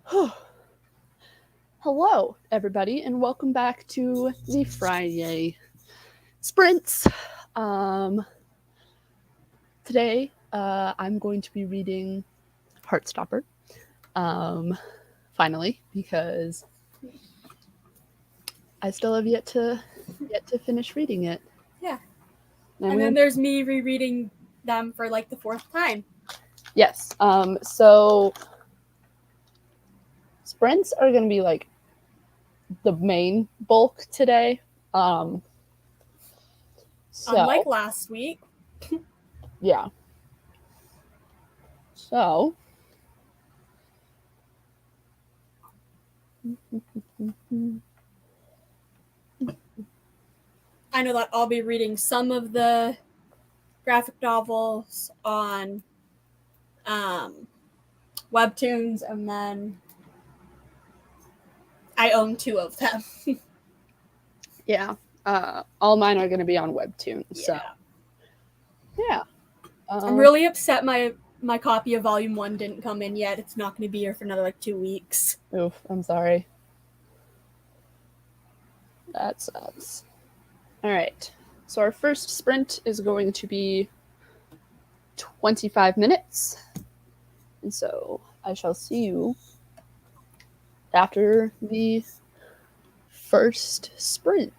Hello, everybody, and welcome back to the Friyay sprints. Today, I'm going to be reading Heartstopper. Finally, because I still have yet to finish reading it. Yeah. And then there's me rereading them for like the fourth time. Yes. So sprints are going to be like the main bulk today. Unlike last week. Yeah. So. I know that I'll be reading some of the graphic novels on webtoons, and then I own 2 of them. Yeah. All mine are going to be on webtoons. So. Yeah. I'm really upset my copy of Volume 1 didn't come in yet. It's not going to be here for another like 2 weeks. Oof, I'm sorry. That sucks. All right. So our first sprint is going to be 25 minutes. And so I shall see you after the first sprint.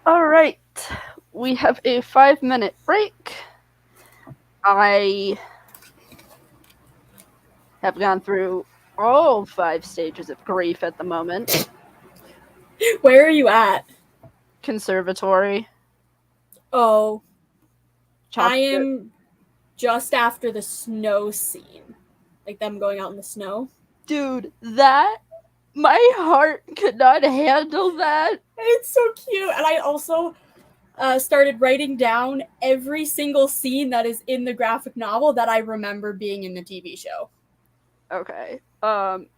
All right. We have a 5-minute break. I have gone through all 5 stages of grief at the moment. Where are you at? Conservatory. Oh, I Chocolate. am just after the snow scene. Like them going out in the snow. Dude, that my heart could not handle that. It's so cute. And I also started writing down every single scene that is in the graphic novel that I remember being in the TV show. Okay.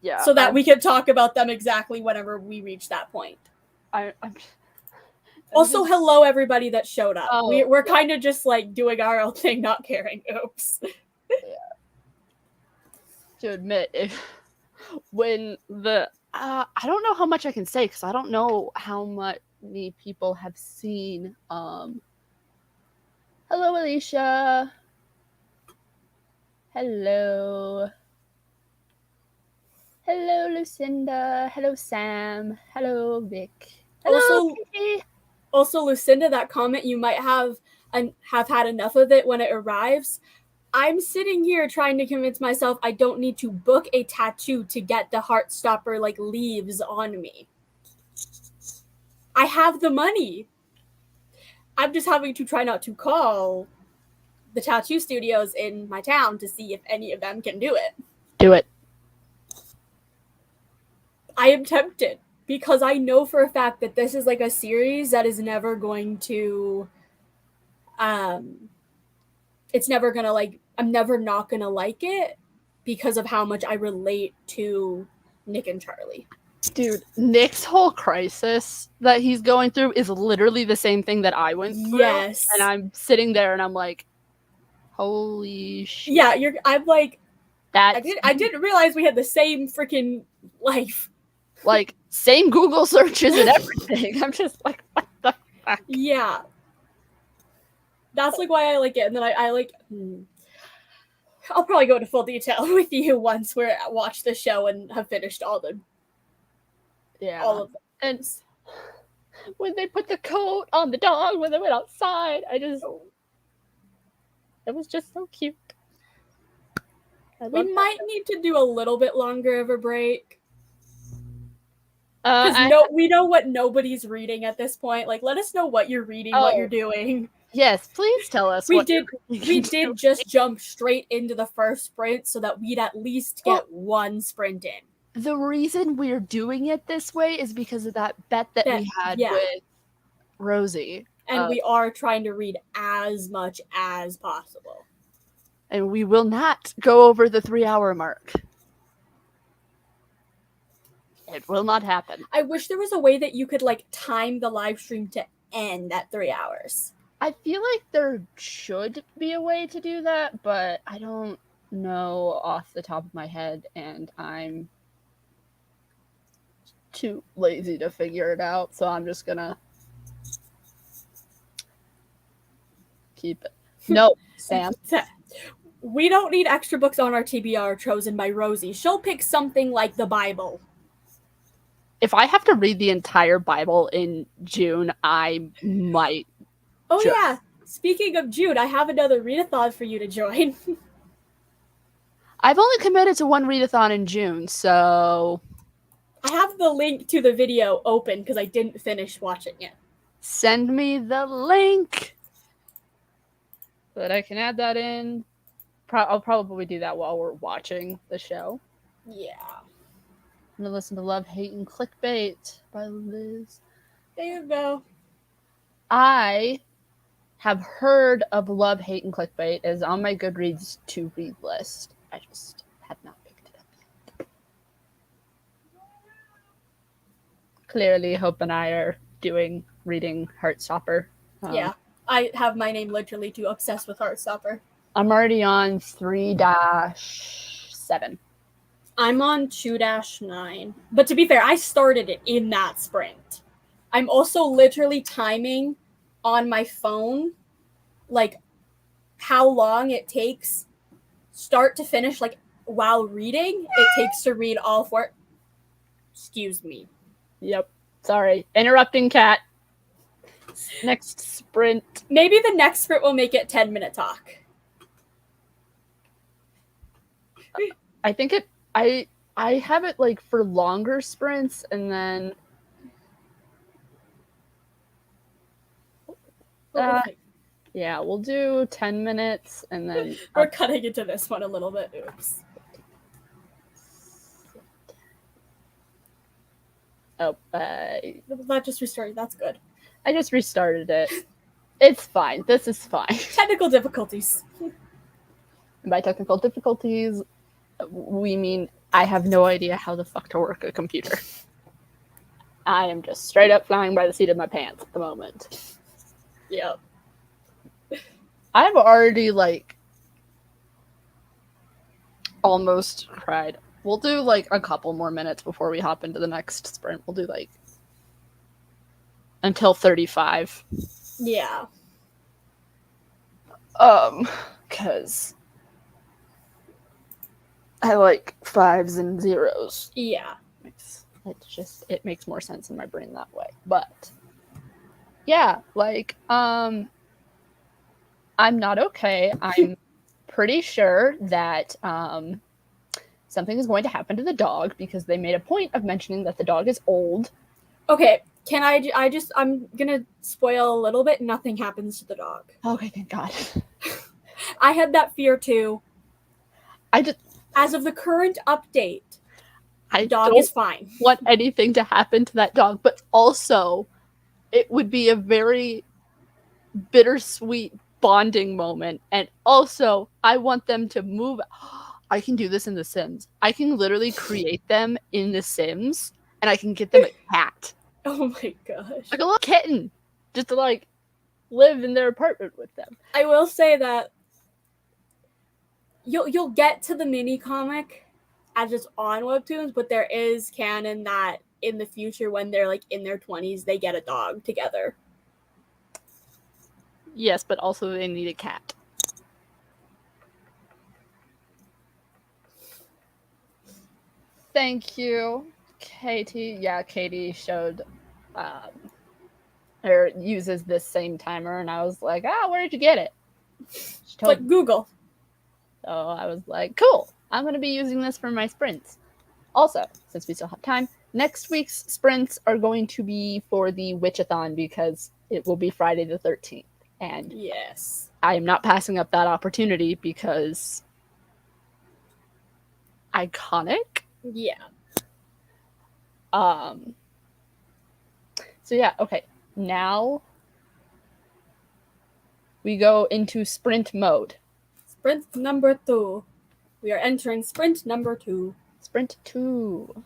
Yeah. So that we could talk about them exactly whenever we reach that point. I'm also, hello everybody that showed up. Oh, We're kind of just like doing our own thing, not caring. Oops. Yeah. To admit, if when the I don't know how much I can say because I don't know how many people have seen. Hello, Alicia. Hello. Hello, Lucinda. Hello, Sam. Hello, Vic. Hello, Kiki. Also, Lucinda, that comment, you might have had enough of it when it arrives. I'm sitting here trying to convince myself I don't need to book a tattoo to get the Heartstopper like leaves on me. I have the money. I'm just having to try not to call the tattoo studios in my town to see if any of them can do it. Do it. I am tempted because I know for a fact that this is like a series that is never going to it's never gonna like I'm never not gonna like it because of how much I relate to Nick and Charlie. Dude, Nick's whole crisis that he's going through is literally the same thing that I went through. Yes. And I'm sitting there and I'm like, holy shit. Yeah, I'm like that I didn't realize we had the same freaking life. Like, same Google searches and everything. I'm just like, what the fuck? Yeah. That's like why I like it. And then I like I'll probably go into full detail with you once we're watch the show and have finished all of them. And when they put the coat on the dog when they went outside, it was just so cute. We might need to do a little bit longer of a break. Because we know what nobody's reading at this point. Like, let us know what you're reading, what you're doing. Yes, please tell us. We did just jump straight into the first sprint so that we'd at least get one sprint in. The reason we're doing it this way is because of that bet that we had with Rosie. And we are trying to read as much as possible. And we will not go over the 3-hour mark. It will not happen. I wish there was a way that you could like time the live stream to end at 3 hours. I feel like there should be a way to do that, but I don't know off the top of my head, and I'm too lazy to figure it out, so I'm just gonna keep it. No, Sam. We don't need extra books on our TBR chosen by Rosie. She'll pick something like the Bible. If I have to read the entire Bible in June, I might. Oh, yeah. Speaking of June, I have another readathon for you to join. I've only committed to one readathon in June, so... I have the link to the video open because I didn't finish watching it. Send me the link so that I can add that in. I'll probably do that while we're watching the show. Yeah. I'm gonna listen to Love, Hate, and Clickbait by Liz. There you go. I have heard of Love, Hate, and Clickbait as on my Goodreads to read list. I just have not picked it up yet. Clearly, Hope and I are reading Heartstopper. Yeah, I have my name literally too obsessed with Heartstopper. I'm already on 3-7. I'm on 2-9. But to be fair, I started it in that sprint. I'm also literally timing on my phone, like, how long it takes start to finish, like, while reading, it takes to read all 4. Excuse me. Yep. Sorry. Interrupting cat. Next sprint. Maybe the next sprint will make it 10-minute talk. I think I have it like for longer sprints, and then yeah, we'll do 10 minutes, and then we're cutting into this one a little bit. Oops. Oh, that just restarted. That's good. I just restarted it. It's fine. This is fine. Technical difficulties. And by technical difficulties, we mean I have no idea how the fuck to work a computer. I am just straight up flying by the seat of my pants at the moment. Yep. I've already like almost cried. We'll do like a couple more minutes before we hop into the next sprint. We'll do like until 35. Yeah. Because I like 5s and 0s. Yeah. It makes more sense in my brain that way. But yeah, like I'm not okay. I'm pretty sure that something is going to happen to the dog because they made a point of mentioning that the dog is old. Okay, can I'm gonna spoil a little bit. Nothing happens to the dog. Okay, thank God. I had that fear too. As of the current update, the dog is fine. Want anything to happen to that dog, but also it would be a very bittersweet bonding moment. And also, I want them to move. I can do this in The Sims. I can literally create them in The Sims, and I can get them a cat. Oh my gosh. Like a little kitten, just to like live in their apartment with them. I will say that you'll get to the mini comic as it's on Webtoons, but there is canon that in the future, when they're like in their 20s, they get a dog together. Yes, but also they need a cat. Thank you, Katie. Yeah, Katie showed or uses this same timer, and I was like, where did you get it? She told like Google. So I was like, cool, I'm going to be using this for my sprints. Also, since we still have time, next week's sprints are going to be for the Witchathon because it will be Friday the 13th. And yes, I am not passing up that opportunity because iconic. Yeah. So yeah, okay. Now we go into sprint mode. Sprint number 2. We are entering sprint number 2. Sprint 2.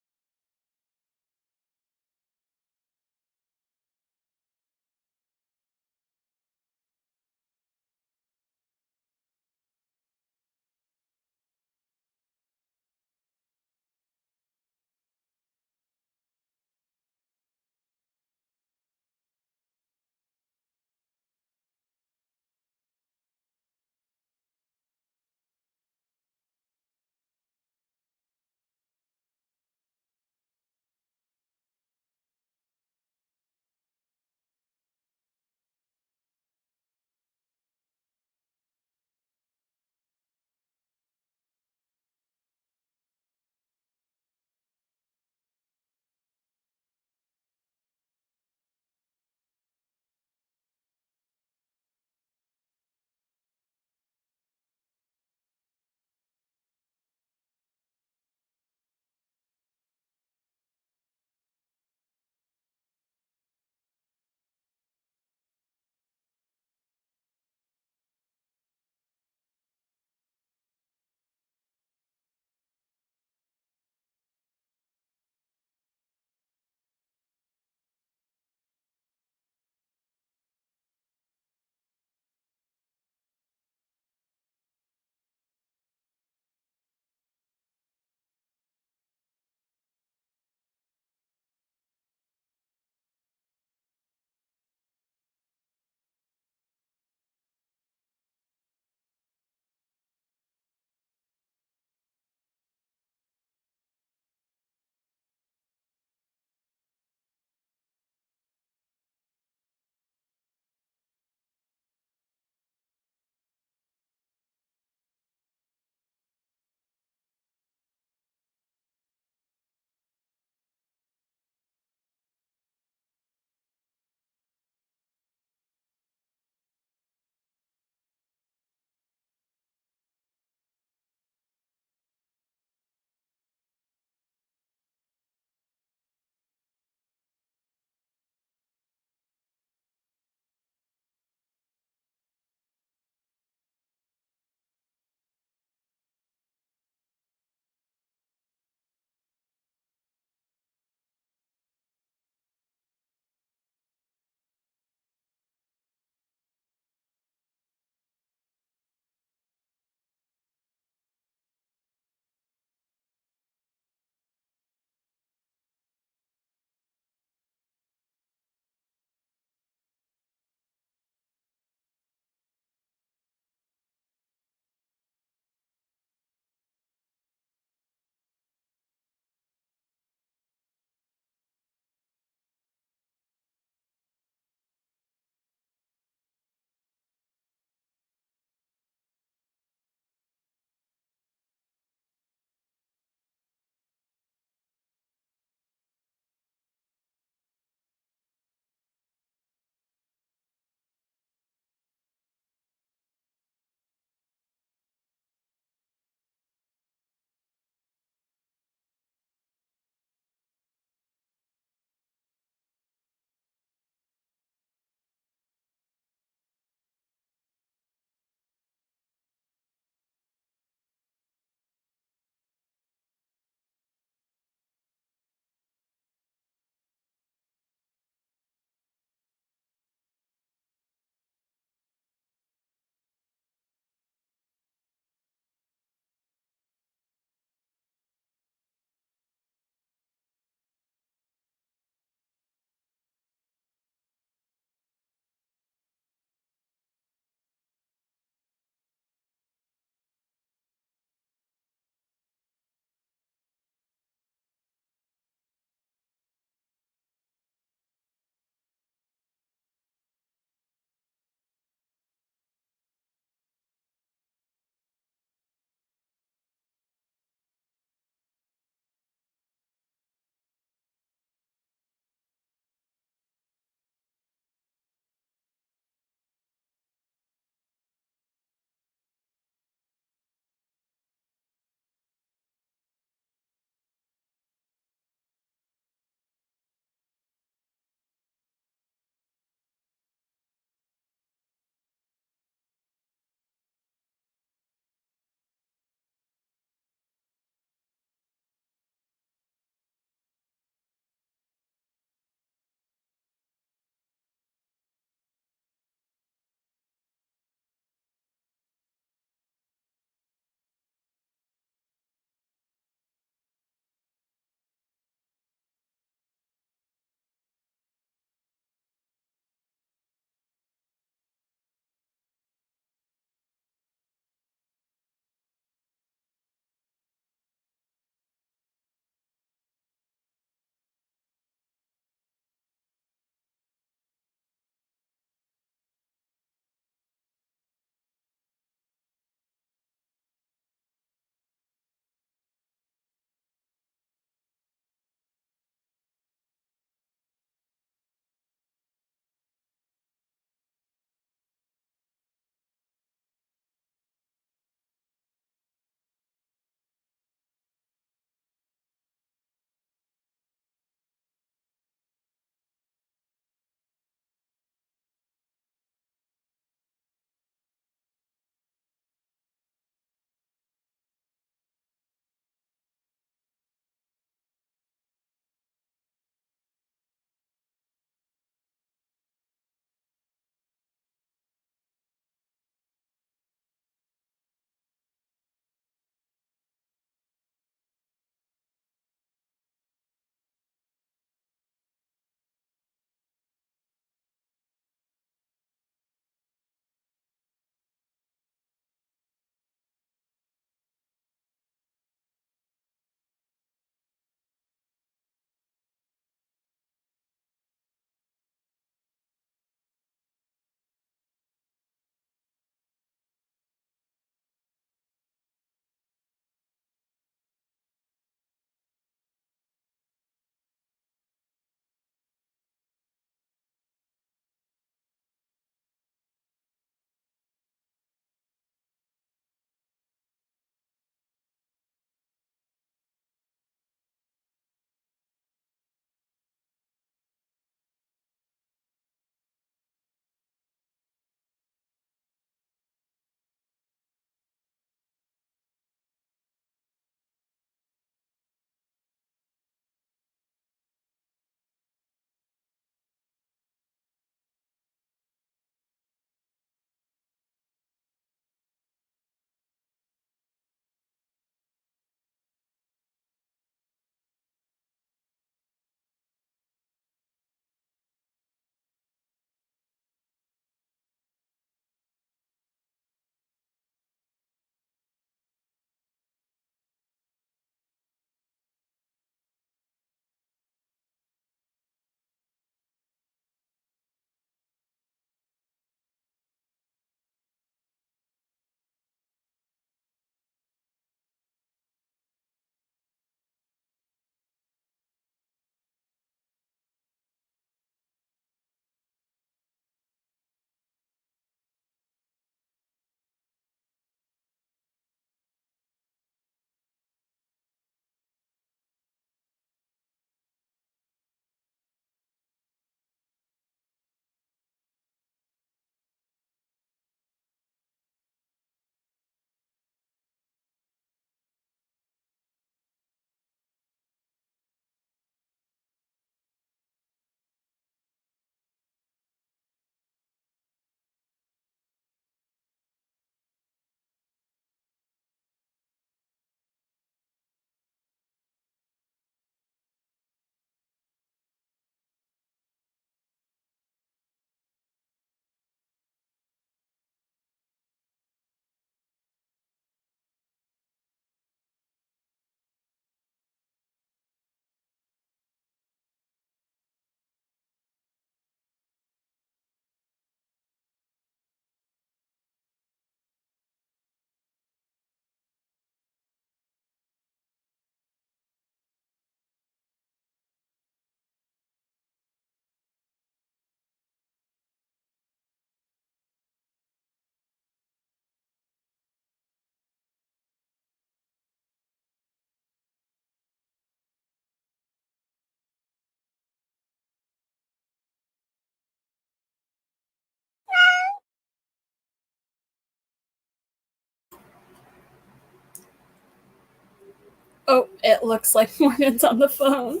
It looks like Morgan's on the phone.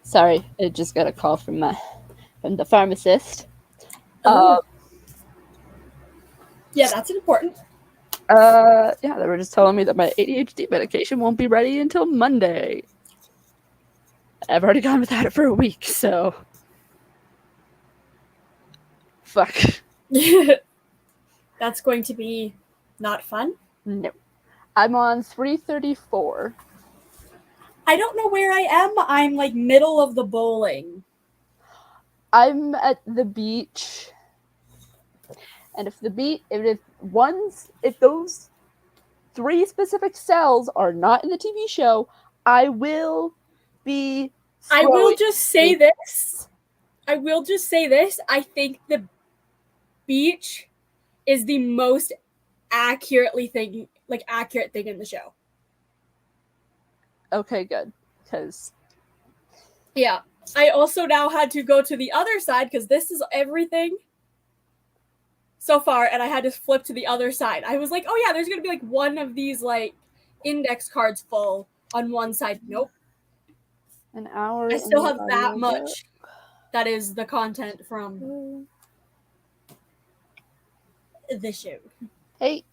Sorry, I just got a call from the pharmacist. Oh. Yeah, that's important. Yeah, they were just telling me that my ADHD medication won't be ready until Monday. I've already gone without it for a week, so fuck. That's going to be not fun. No. I'm on 334. I don't know where I am. I'm like middle of the bowling. I'm at the beach. And if those 3 specific cells are not in the TV show, I will be I will just say this. I think the beach is the most accurate thing in the show. Okay, good. Because yeah, I also now had to go to the other side because this is everything so far, and I had to flip to the other side. I was like, oh yeah, there's gonna be like one of these like index cards full on one side. Nope. An hour. I still have that much. That is the content from the show. Hey,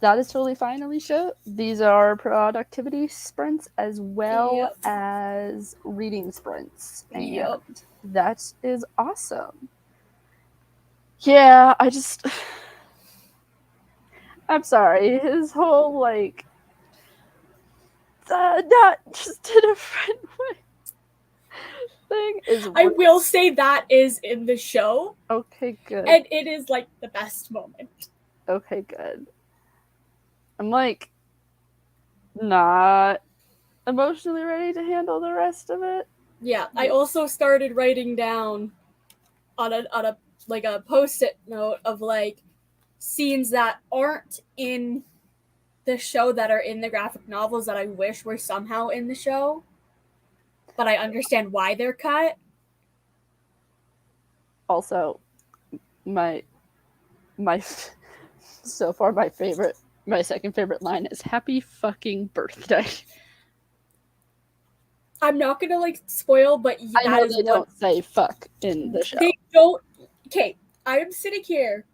that is totally fine, Alicia. These are productivity sprints as well as reading sprints. And that is awesome. Yeah, I'm sorry. His whole, like, not just in a friend way thing is I will say that is in the show. Okay, good. And it is, like, the best moment. Okay, good. I'm, like, not emotionally ready to handle the rest of it. Yeah, I also started writing down on a like a post-it note of like scenes that aren't in the show that are in the graphic novels that I wish were somehow in the show, but I understand why they're cut. Also, my so far my second favorite line is "Happy fucking birthday." I'm not gonna like spoil, but I know they don't say fuck in the show. They don't. Okay, I'm sitting here.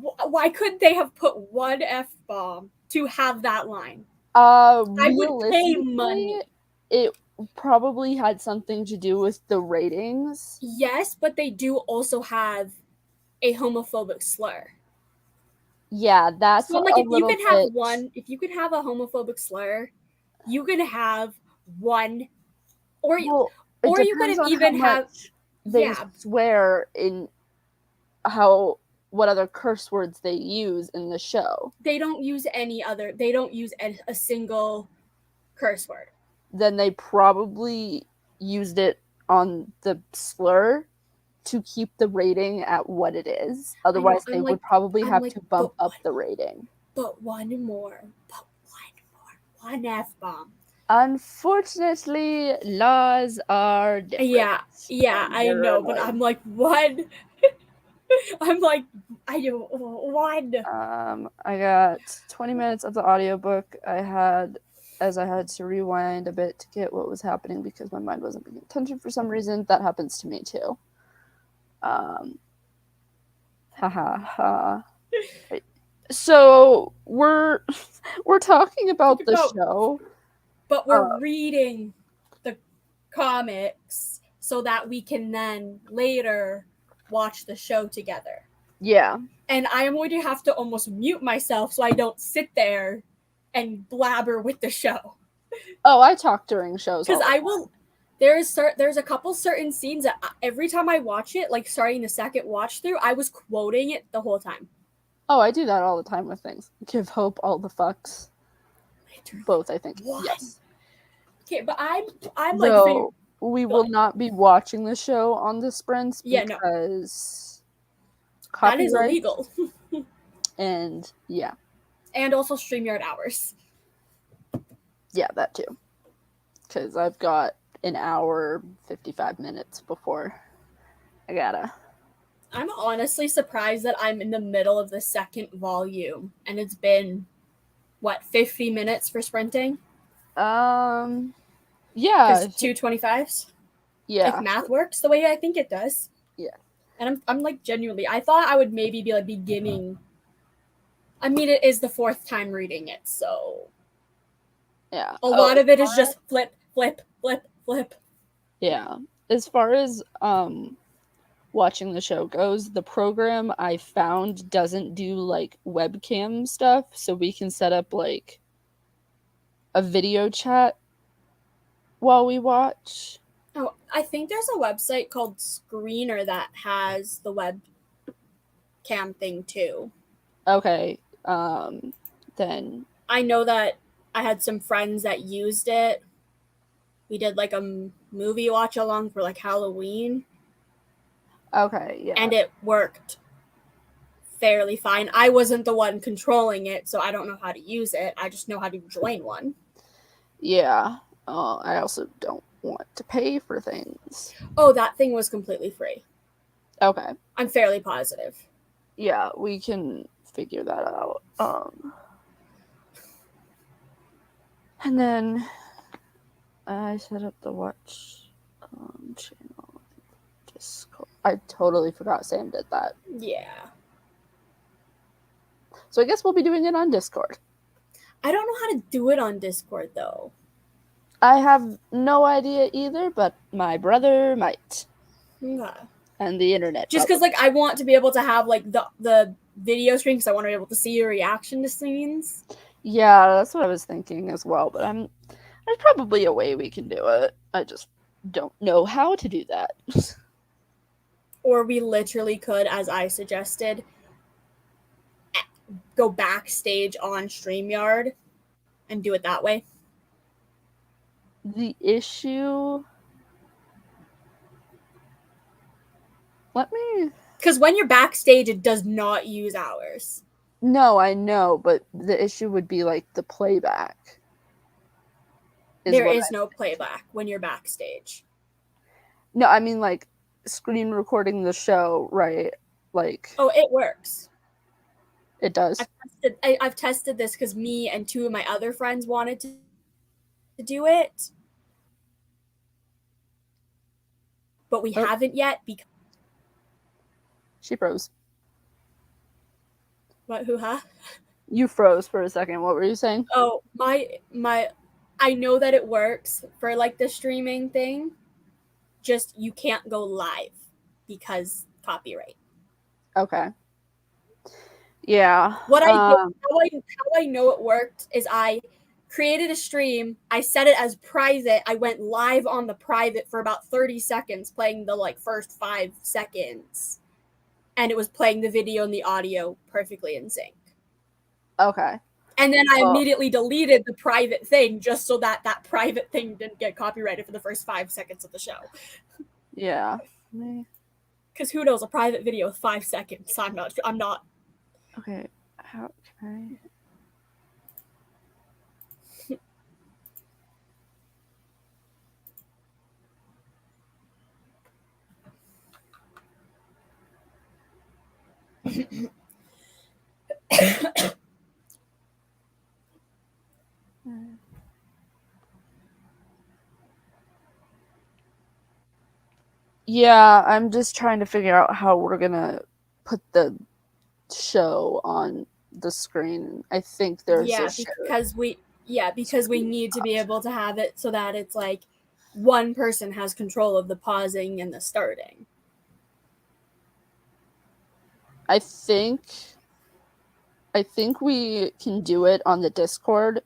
Why couldn't they have put one F-bomb to have that line? I would pay money. It probably had something to do with the ratings. Yes, but they do also have a homophobic slur. Yeah, that's so I'm like, if you could have a homophobic slur, you could have one, or you could even have. They swear in what other curse words they use in the show. They don't use a single curse word. Then they probably used it on the slur to keep the rating at what it is. Otherwise, they would probably have to bump up the rating. But one F-bomb. Unfortunately, laws are different. Yeah, I know, but I'm like, what? I'm like, one. I got 20 minutes of the audiobook. I had to rewind a bit to get what was happening because my mind wasn't paying attention for some reason. That happens to me too. So we're talking about the show, but we're reading the comics so that we can then later watch the show together. Yeah. And I am going to have to almost mute myself so I don't sit there and blabber with the show. Oh, I talk during shows. Because I will. There's a couple certain scenes that every time I watch it, like starting the second watch through, I was quoting it the whole time. Oh, I do that all the time with things. Give hope all the fucks. Both, I think. What? Yes. Okay, but I'm so, we will not be watching the show on the sprints because that is illegal. And yeah. And also StreamYard hours. Yeah, that too. Because I've got an hour, 55 minutes before I gotta. I'm honestly surprised that I'm in the middle of the second volume and it's been, what, 50 minutes for sprinting? Yeah. Because 225s? Yeah. If math works the way I think it does. Yeah. And I'm like, genuinely, I thought I would maybe be like beginning. I mean, it is the fourth time reading it, so. Yeah. A lot of it is just flip, flip, flip, flip. Yeah. As far as watching the show goes, the program I found doesn't do like webcam stuff, so we can set up like a video chat while we watch. Oh, I think there's a website called Screener that has the webcam thing too. Okay. Then I know that I had some friends that used it. We did like a movie watch along for like Halloween. okay, yeah. And it worked fairly fine. I wasn't the one controlling it, so I don't know how to use it. I just know how to join one. Yeah. I also don't want to pay for things. Oh, that thing was completely free. Okay. I'm fairly positive. Yeah, we can figure that out. And then I set up the watch channel. Discord. I totally forgot Sam did that. Yeah. So I guess we'll be doing it on Discord. I don't know how to do it on Discord though. I have no idea either, but my brother might. Okay. And the internet. Just because, like, I want to be able to have, like, the video screen because I want to be able to see your reaction to scenes. Yeah, that's what I was thinking as well, but there's probably a way we can do it. I just don't know how to do that. Or we literally could, as I suggested, go backstage on StreamYard and do it that way. The issue... Let me... Because when you're backstage, it does not use hours. No, I know, but the issue would be, like, the playback. There is no playback when you're backstage. No, I mean, like, screen recording the show, right? Like... Oh, it works. It does? I've tested this because me and two of my other friends wanted to do it. But we haven't yet because... She froze. What? Who? Huh? You froze for a second. What were you saying? Oh, my I know that it works for like the streaming thing. Just you can't go live because copyright. Okay. Yeah. What how I know it worked is I created a stream, I set it as private, I went live on the private for about 30 seconds, playing the like first 5 seconds. And it was playing the video and the audio perfectly in sync. Okay. And then I immediately deleted the private thing just so that that private thing didn't get copyrighted for the first 5 seconds of the show. Yeah. Because who knows, a private video with 5 seconds. I'm not. Okay. How can I... Yeah, I'm just trying to figure out how we're gonna put the show on the screen. I think there's because we need to be able to have it so that it's like one person has control of the pausing and the starting. I think we can do it on the Discord.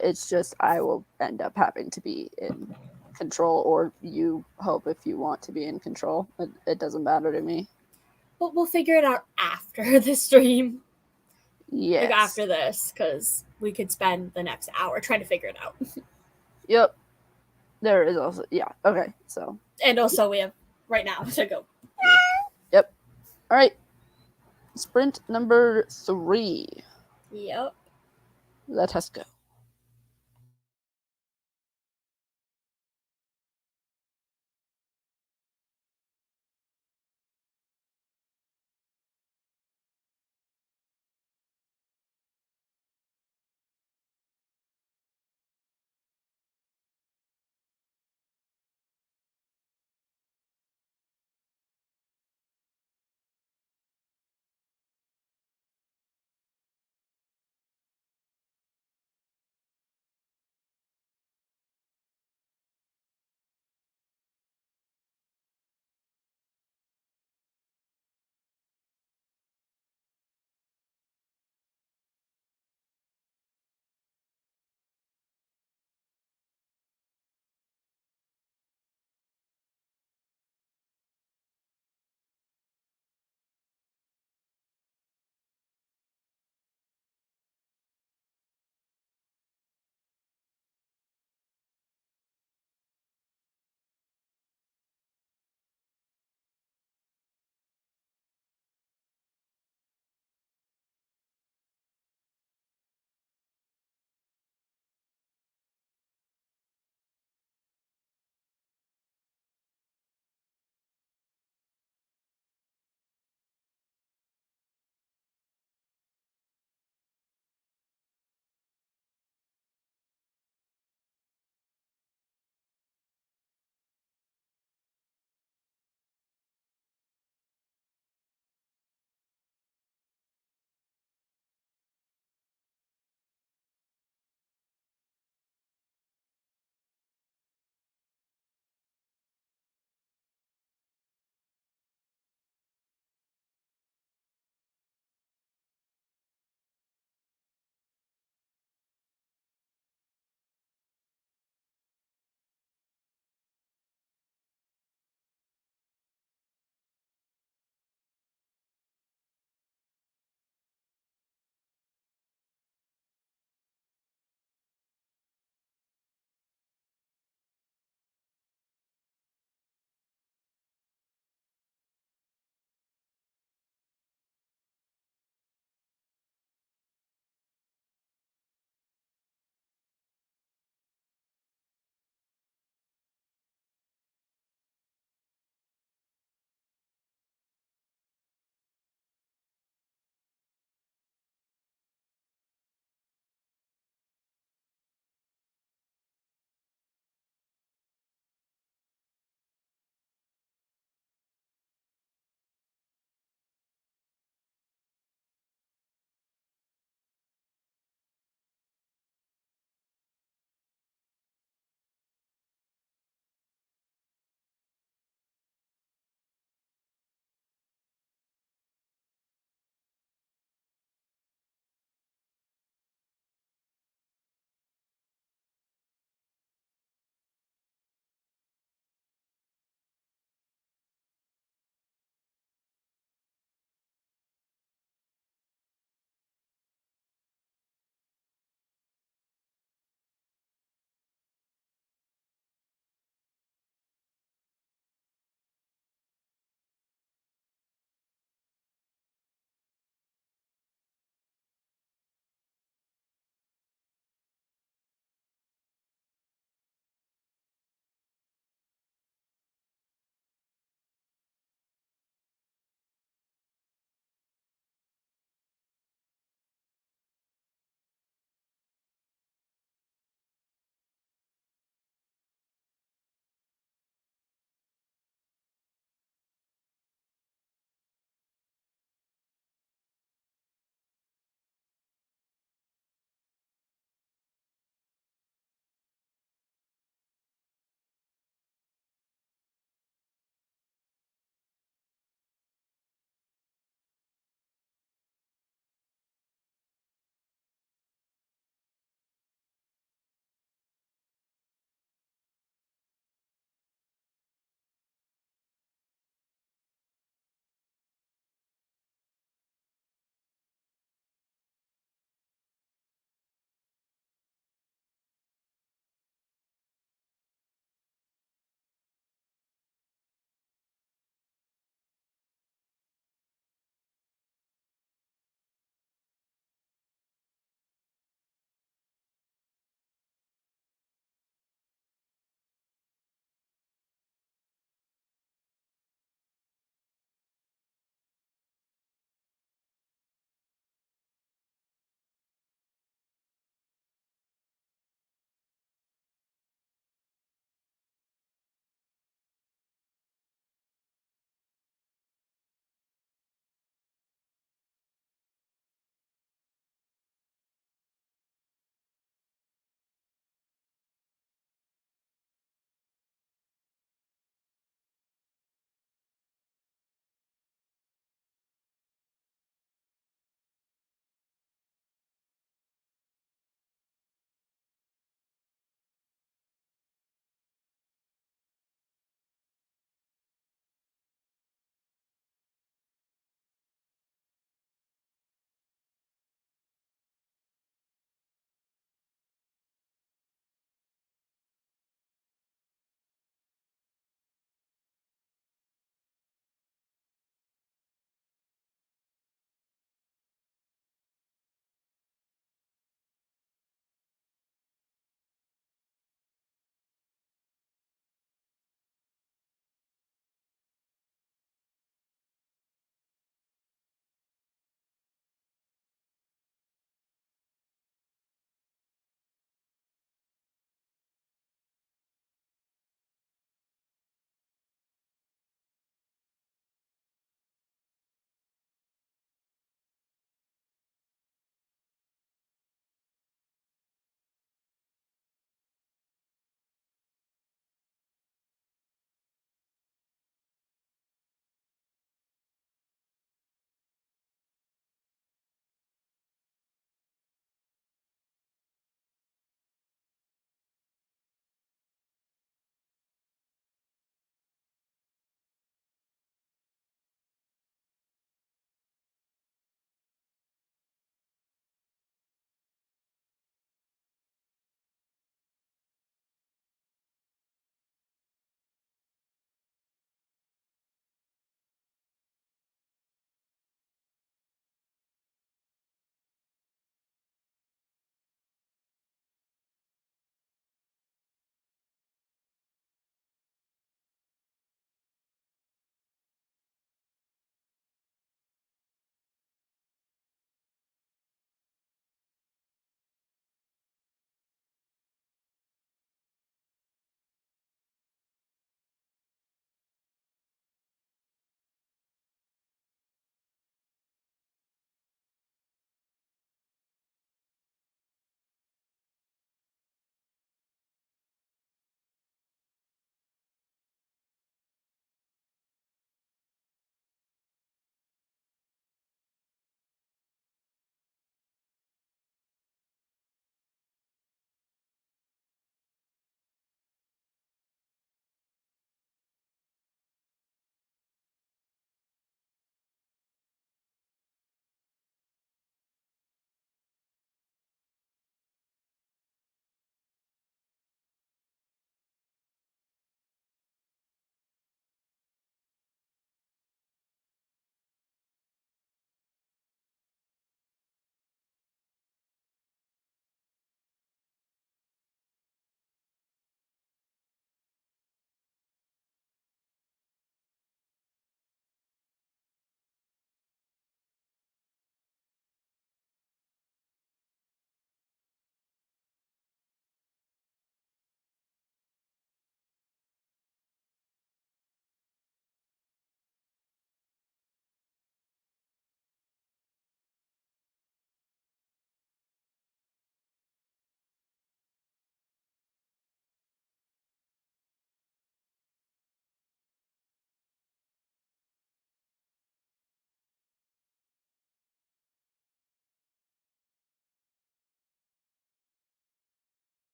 It's just I will end up having to be in control, or you hope if you want to be in control. It doesn't matter to me. But we'll figure it out after the stream. Yes. Like after this, because we could spend the next hour trying to figure it out. Yep. There is also, yeah. Okay, so. And also we have right now to go. Yep. All right. Sprint number 3. Yep. Let us go.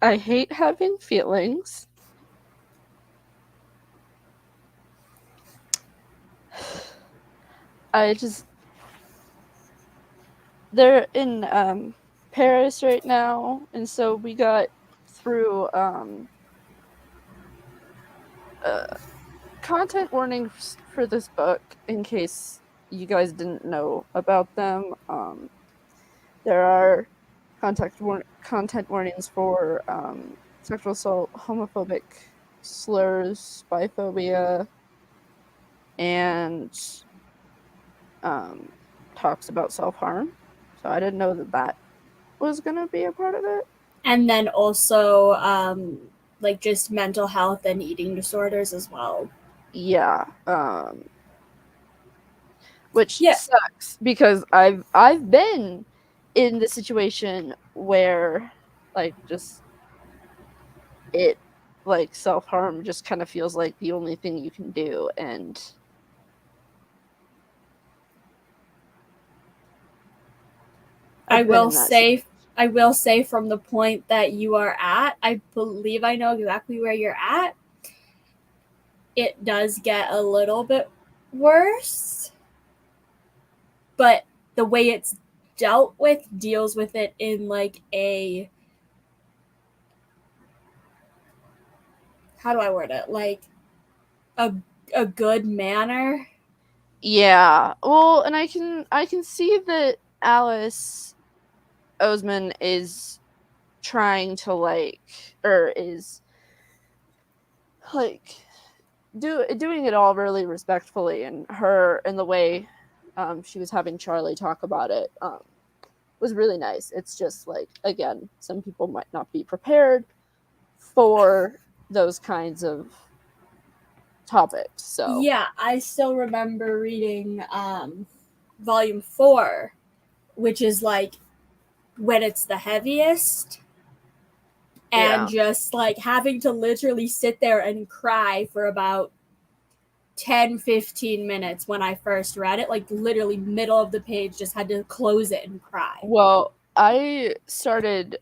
I hate having feelings. I just they're in Paris right now, and so we got through content warnings for this book in case you guys didn't know about them. There are content warnings for sexual assault, homophobic slurs, biphobia, and talks about self-harm. So I didn't know that that was going to be a part of it. And then also like just mental health and eating disorders as well. Yeah. Which sucks because I've been in the situation where like just it like self-harm just kind of feels like the only thing you can do, and I will say from the point that you are at, I believe I know exactly where you're at. It does get a little bit worse, but the way it's dealt with deals with it in like a, how do I word it? Like a good manner. Yeah. Well, and I can see that Alice Oseman is trying to is like doing it all really respectfully, and the way she was having Charlie talk about it was really nice. It's just like, again, some people might not be prepared for those kinds of topics. So yeah, I still remember reading volume 4, which is like when it's the heaviest, and just like having to literally sit there and cry for about 10-15 minutes when I first read it, like literally middle of the page, just had to close it and cry. Well, I started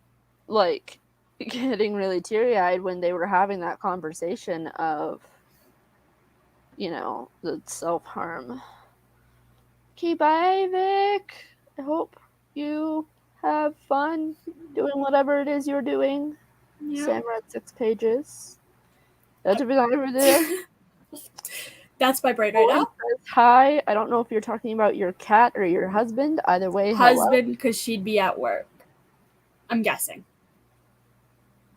like getting really teary-eyed when they were having that conversation of, the self-harm. Okay, bye, Vic. I hope you have fun doing whatever it is you're doing. Yeah. Sam read 6 pages. That's over there. That's my brain right now. Says hi. I don't know if you're talking about your cat or your husband. Either way, husband, because she'd be at work. I'm guessing.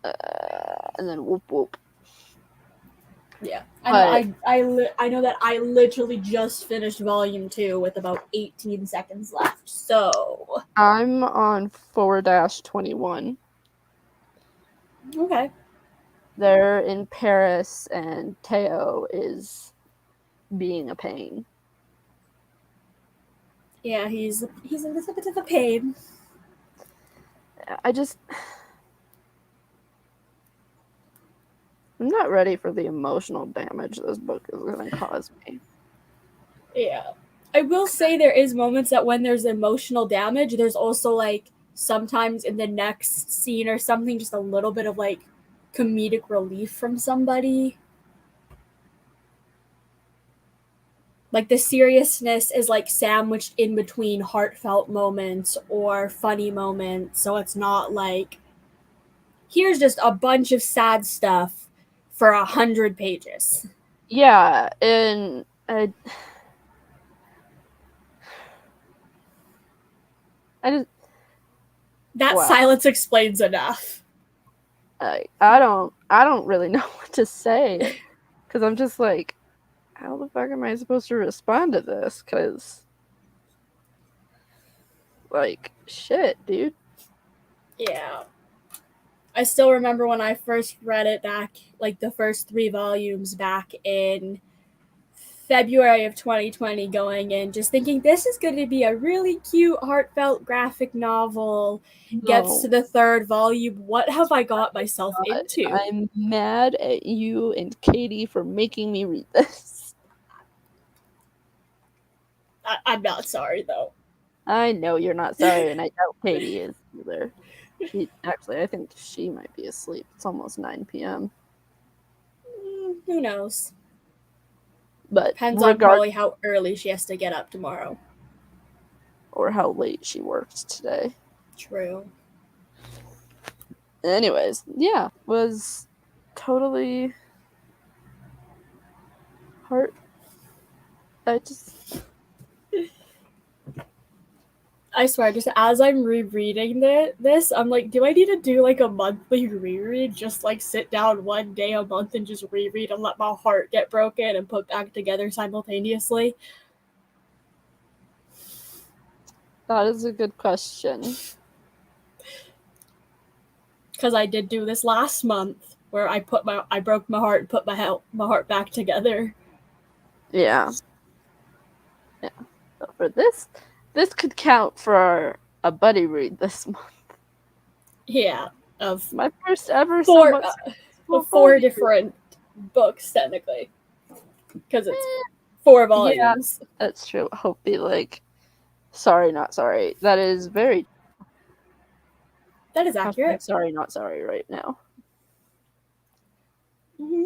And then whoop whoop. Yeah, I know that I literally just finished volume 2 with about 18 seconds left. So I'm on 4-21. Okay. They're in Paris, and Teo is being a pain. Yeah, he's a little bit of a pain. I'm not ready for the emotional damage this book is going to cause me. Yeah. I will say there is moments that when there's emotional damage, there's also like sometimes in the next scene or something, just a little bit of like comedic relief from somebody. Like the seriousness is like sandwiched in between heartfelt moments or funny moments. So it's not like, here's just a bunch of sad stuff for 100 pages. Yeah, and I just that silence explains enough. I don't really know what to say, because I'm just like, how the fuck am I supposed to respond to this? Because like, shit, dude. Yeah. I still remember when I first read it back, like the first 3 volumes back in February of 2020, going in just thinking this is going to be a really cute, heartfelt graphic novel. No. Gets to the 3rd volume. What have I got myself into? I'm mad at you and Katie for making me read this. I'm not sorry, though. I know you're not sorry, and I doubt Katie is either. Actually, I think she might be asleep. It's almost 9 p.m. Who knows? But Depends on probably how early she has to get up tomorrow. Or how late she worked today. True. Anyways, yeah, was totally heart. I swear, just as I'm rereading this, I'm like, do I need to do like a monthly reread? Just like sit down one day a month and just reread and let my heart get broken and put back together simultaneously? That is a good question. Because I did do this last month where I broke my heart and put my heart back together. Yeah. So for this could count for a buddy read this month. Yeah, of my first ever four different books technically, because it's 4 volumes. Yeah, that's true. Hope be like, sorry, not sorry. That is very. That is accurate. Sorry, not sorry. Right now. Mm-hmm.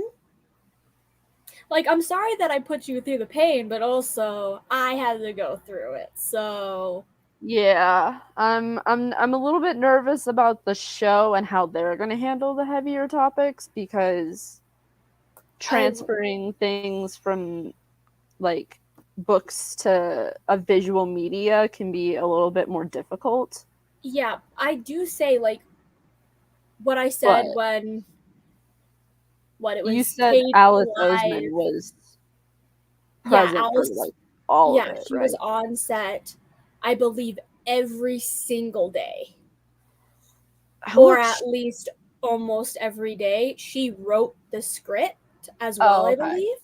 Like, I'm sorry that I put you through the pain, but also I had to go through it. So yeah, I'm a little bit nervous about the show and how they're going to handle the heavier topics, because transferring things from like books to a visual media can be a little bit more difficult. Yeah, I do say like what I said when it was. You said Kate Alice Live. Oseman was present for like all of it, she right? was on set, I believe, every single day. Or at least almost every day. She wrote the script as well, I believe.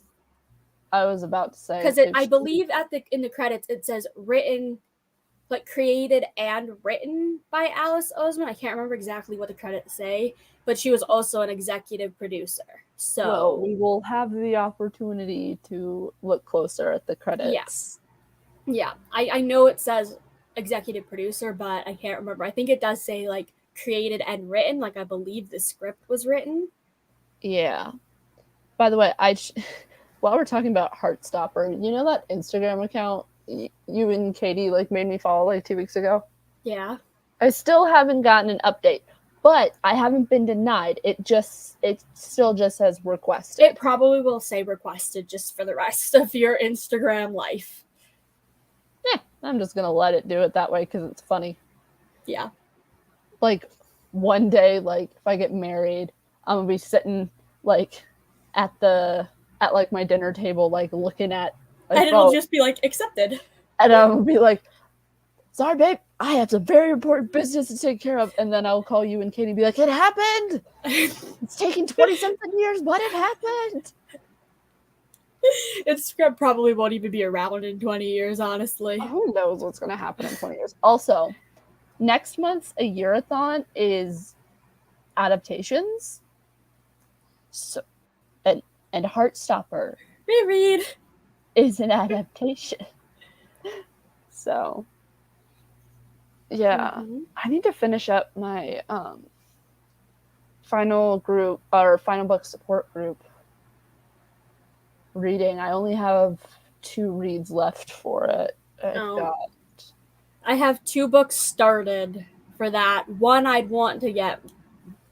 I was about to say, because I believe in the credits it says written, like created and written by Alice Oseman. I can't remember exactly what the credits say, but she was also an executive producer. So well, we will have the opportunity to look closer at the credits. Yeah, I know it says executive producer, but I can't remember. I think it does say like created and written. Like I believe the script was written. Yeah. By the way, while we're talking about Heartstopper, you know that Instagram account you and Katie like made me follow like 2 weeks ago? Yeah. I still haven't gotten an update, but I haven't been denied. It still just says requested. It probably will say requested just for the rest of your Instagram life. Yeah, I'm just gonna let it do it that way because it's funny. Yeah. Like one day, like if I get married, I'm gonna be sitting like at like my dinner table, like looking at my phone, it'll just be like accepted. And I'll be like, sorry, babe, I have some very important business to take care of. And then I'll call you and Katie and be like, it happened. It's taken 20-something years, but it happened. It's probably won't even be around in 20 years, honestly. Who knows what's going to happen in 20 years. Also, next month's A Year-a-thon is adaptations. So, and Heartstopper reread is an adaptation. So, yeah, I need to finish up my final book support group reading. I only have 2 reads left for it. I have 2 books started for that. One I'd want to get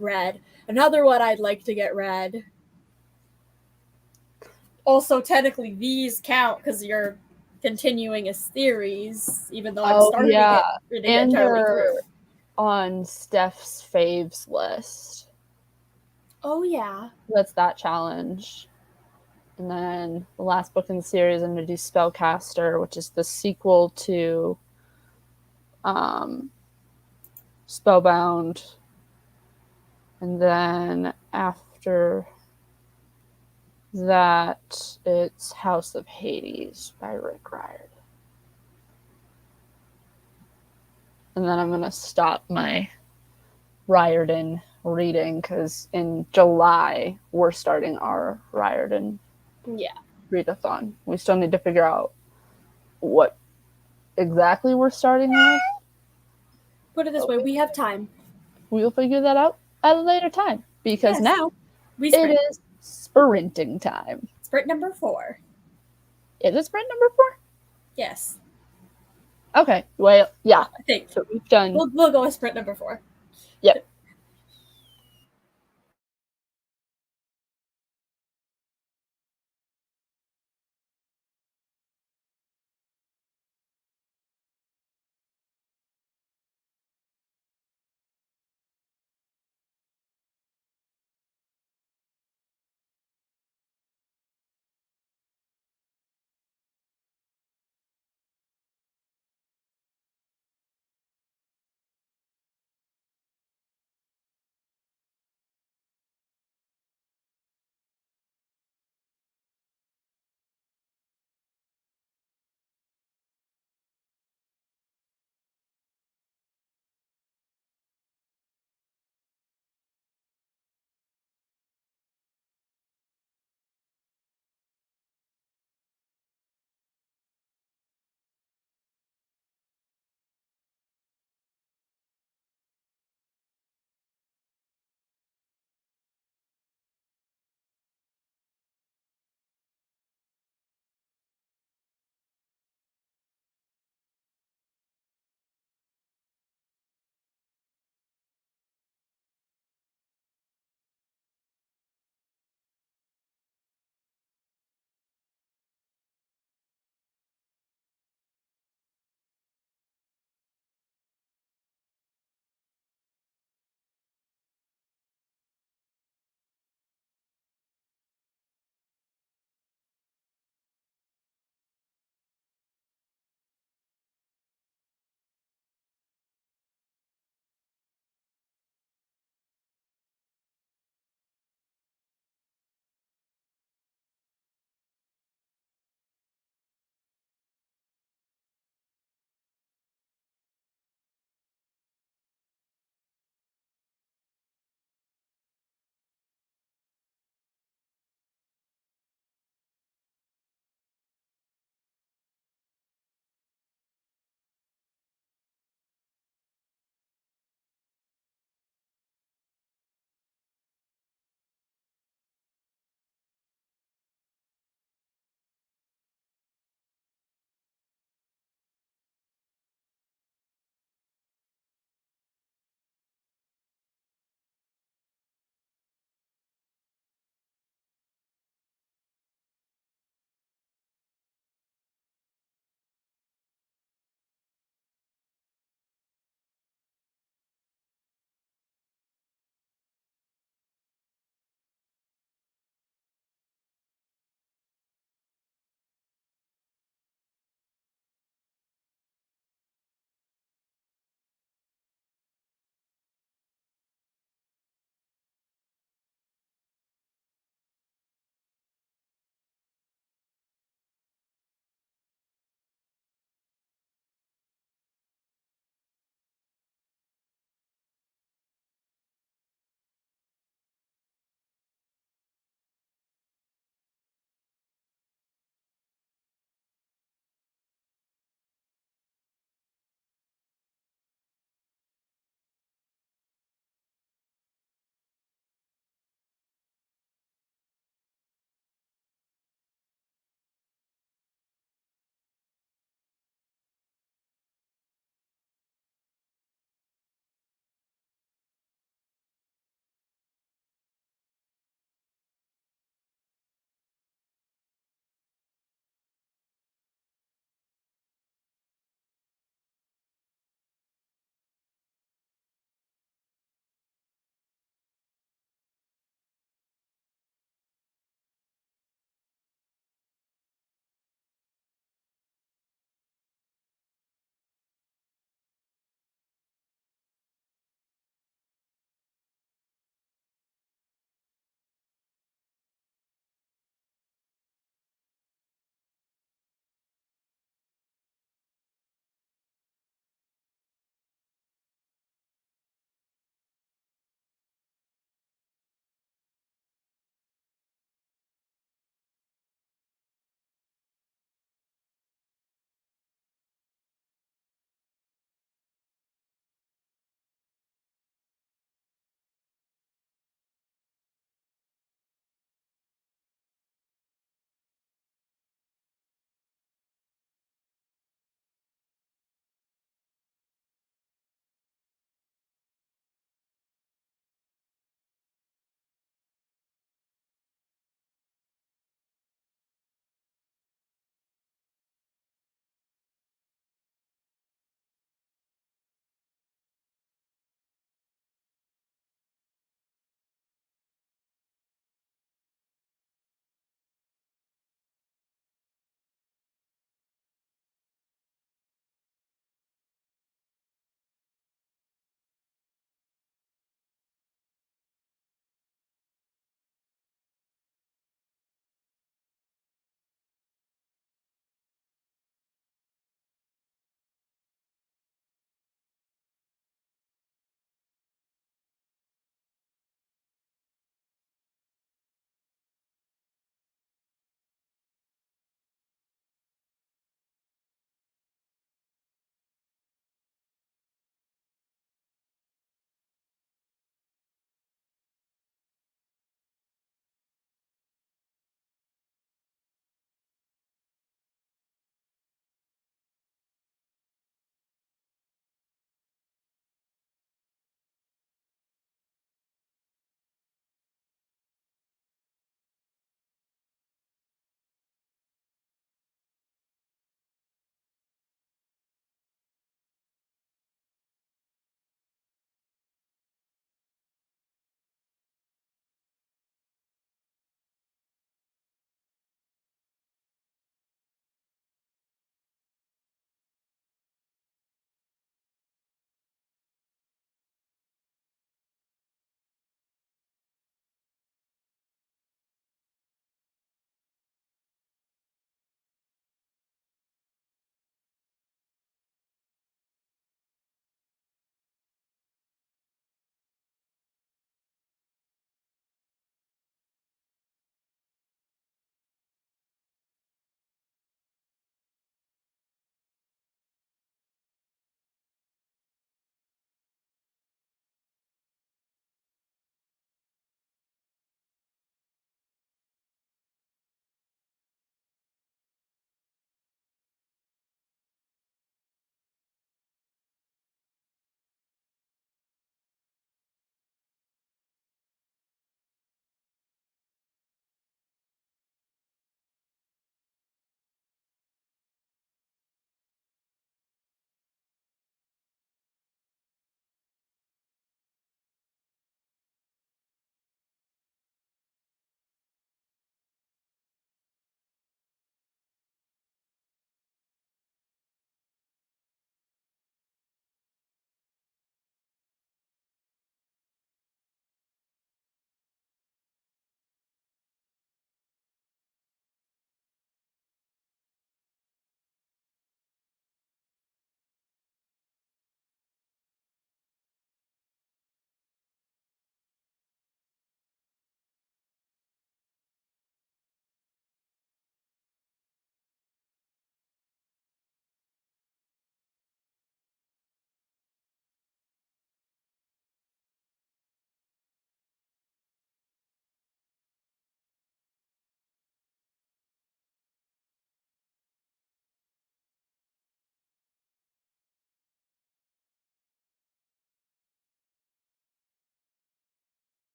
read. Another one I'd like to get read. Also, technically, these count because you're continuing a series, even though I'm starting to get entirely through. On Steph's faves list. Oh, yeah. That's that challenge. And then the last book in the series, I'm going to do Spellcaster, which is the sequel to Spellbound. And then after that, it's House of Hades by Rick Riordan. And then I'm going to stop my Riordan reading because in July, we're starting our Riordan readathon. We still need to figure out what exactly we're starting with. Put it this way, we have time. we will figure that out at a later time because Yes. now We it sprint. is sprinting time. Sprint number 4. Is it sprint number 4? Yes. Okay. Well, yeah. I think. So we've done. We'll go with sprint number 4. Yep.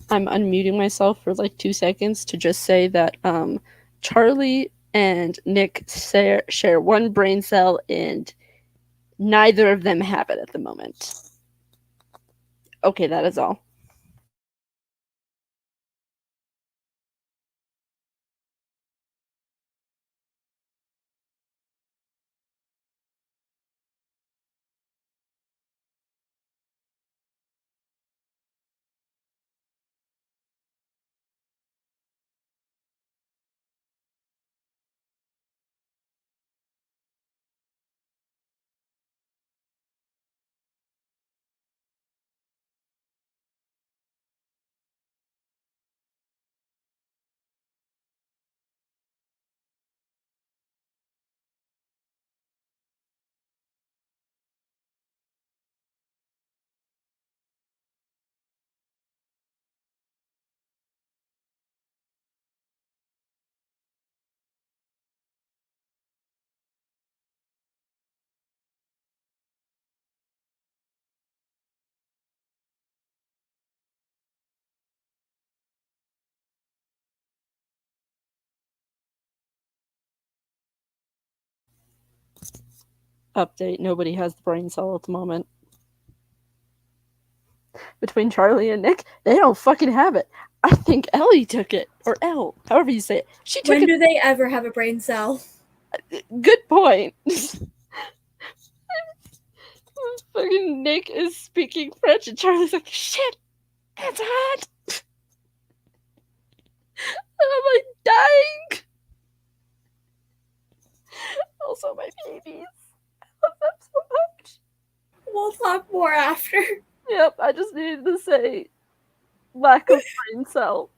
I'm unmuting myself for like 2 seconds to just say that Charlie and Nick share one brain cell, and neither of them have it at the moment. Okay, that is all. Update, nobody has the brain cell at the moment. Between Charlie and Nick, they don't fucking have it. I think Ellie took it. Or Elle, however you say it. She took When it. do they ever have a brain cell? Good point. Fucking Nick is speaking French and Charlie's like, shit, it's hot. And I'm like dying. Also, my babies. I love them so much. We'll talk more after. Yep, I just needed to say lack of brain cell.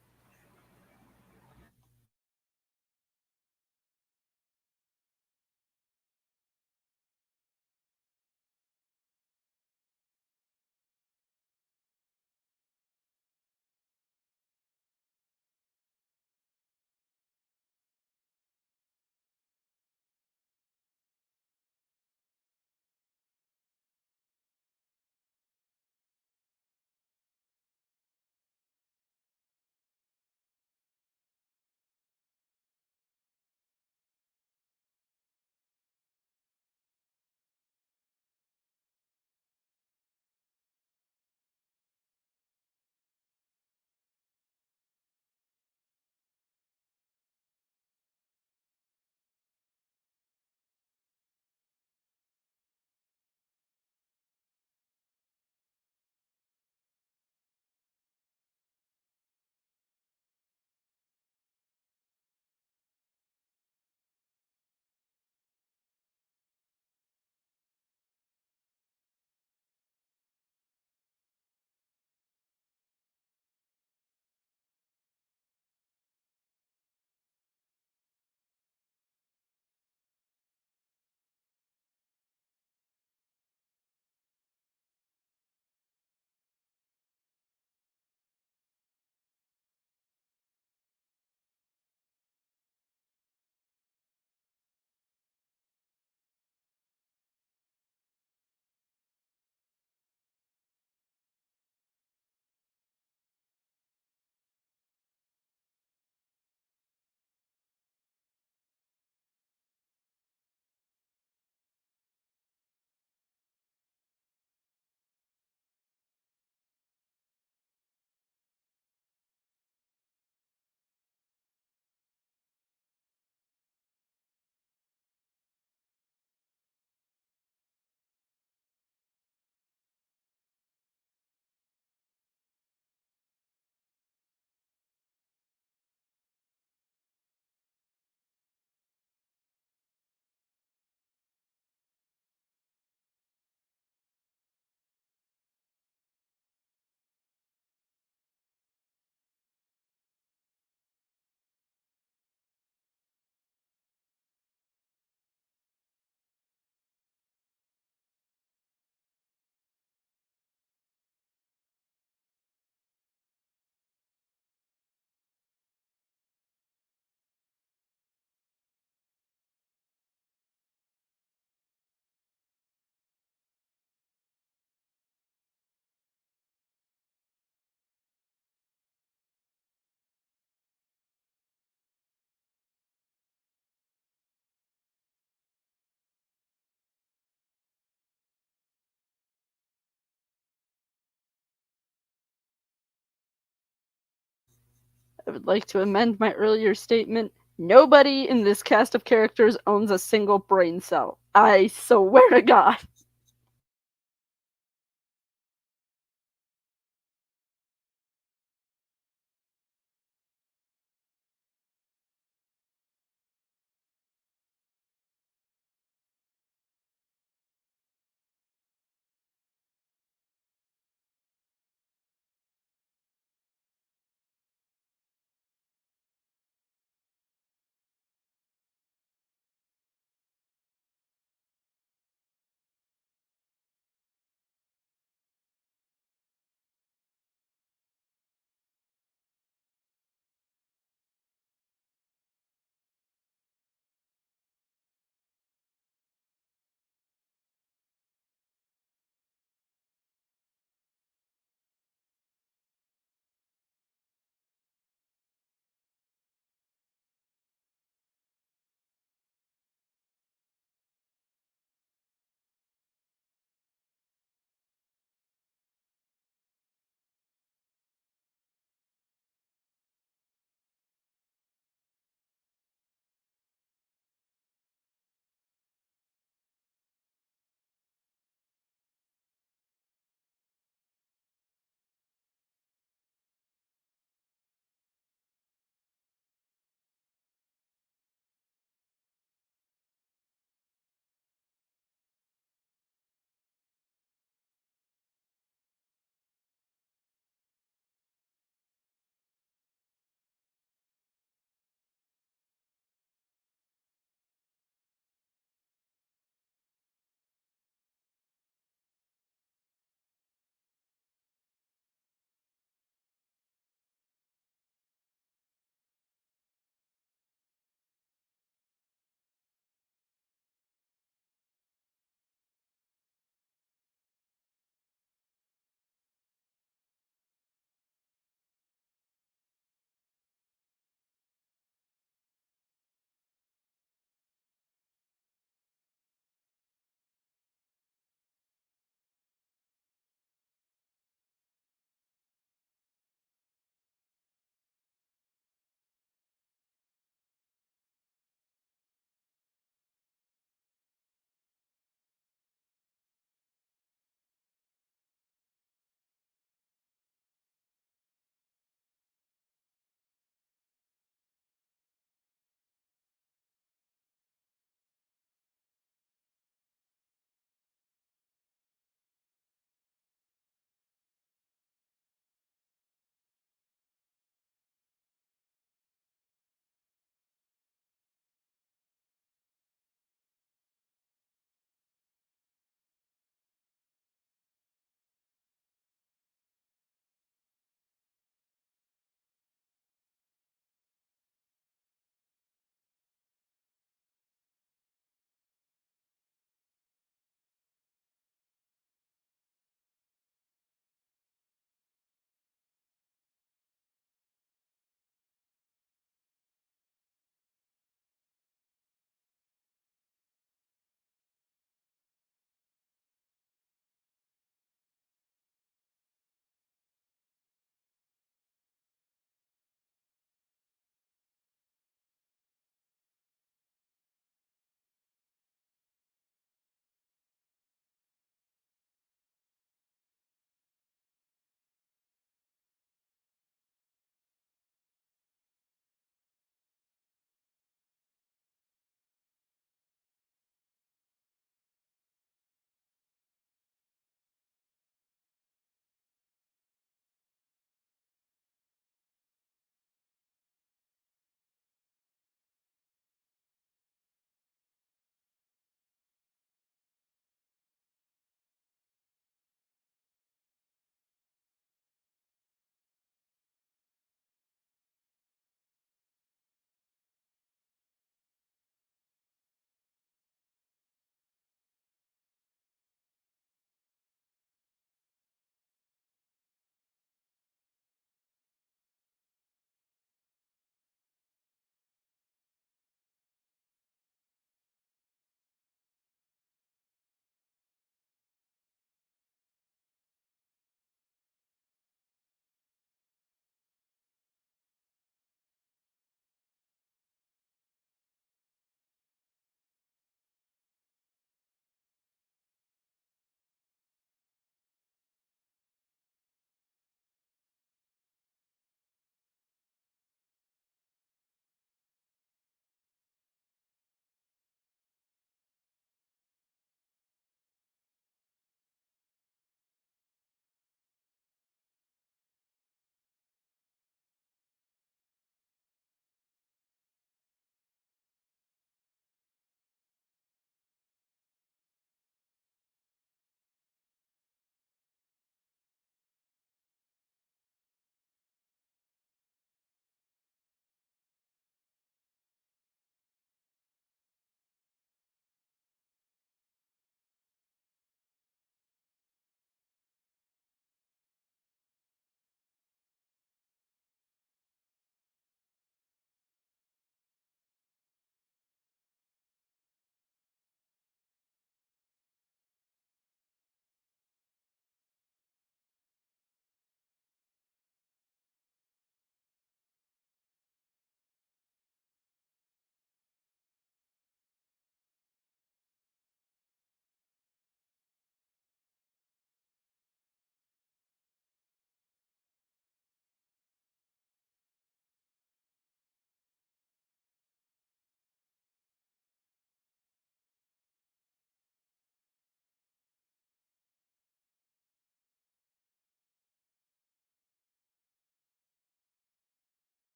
I would like to amend my earlier statement. Nobody in this cast of characters owns a single brain cell. I swear to God.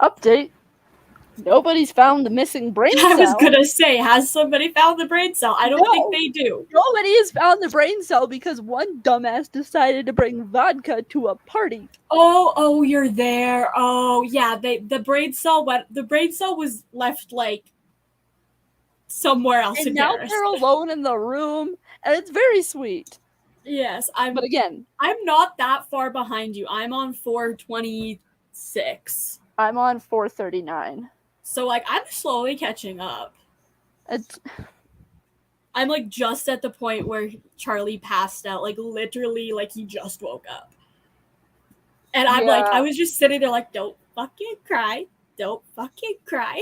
Update. Nobody's found the missing brain cell. I was gonna say, has somebody found the brain cell? I don't think they do. Nobody has found the brain cell because one dumbass decided to bring vodka to a party. Oh, you're there. Oh, yeah. The brain cell was left like somewhere else. And now they're alone in the room, and it's very sweet. Yes, but again, I'm not that far behind you. I'm on 426. I'm on 439. So like I'm slowly catching up. I'm like just at the point where Charlie passed out, like literally like he just woke up. And I'm like, I was just sitting there like, don't fucking cry. Don't fucking cry.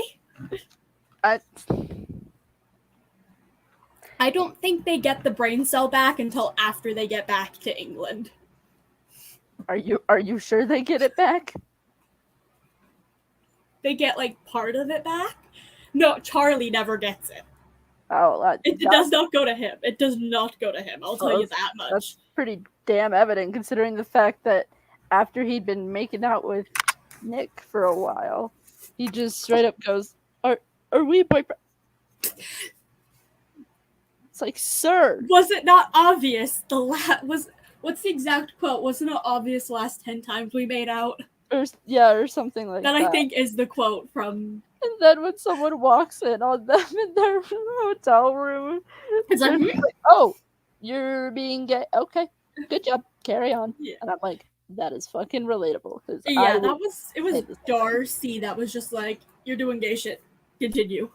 I don't think they get the brain cell back until after they get back to England. Are you sure they get it back? They get like part of it back? No, Charlie never gets it. Oh, it does not go to him. It does not go to him. I'll tell you that much. That's pretty damn evident, considering the fact that after he'd been making out with Nick for a while, he just straight up goes, "Are we boyfriend?" It's like, sir, was it not obvious? What's the exact quote? Wasn't it obvious the last 10 times we made out? Or something like that. That I think is the quote from. And then when someone walks in on them in their hotel room, it's like, oh, you're being gay. Okay, good job. Carry on. Yeah. And I'm like, that is fucking relatable. Yeah, it was Darcy that was just like, you're doing gay shit. Continue.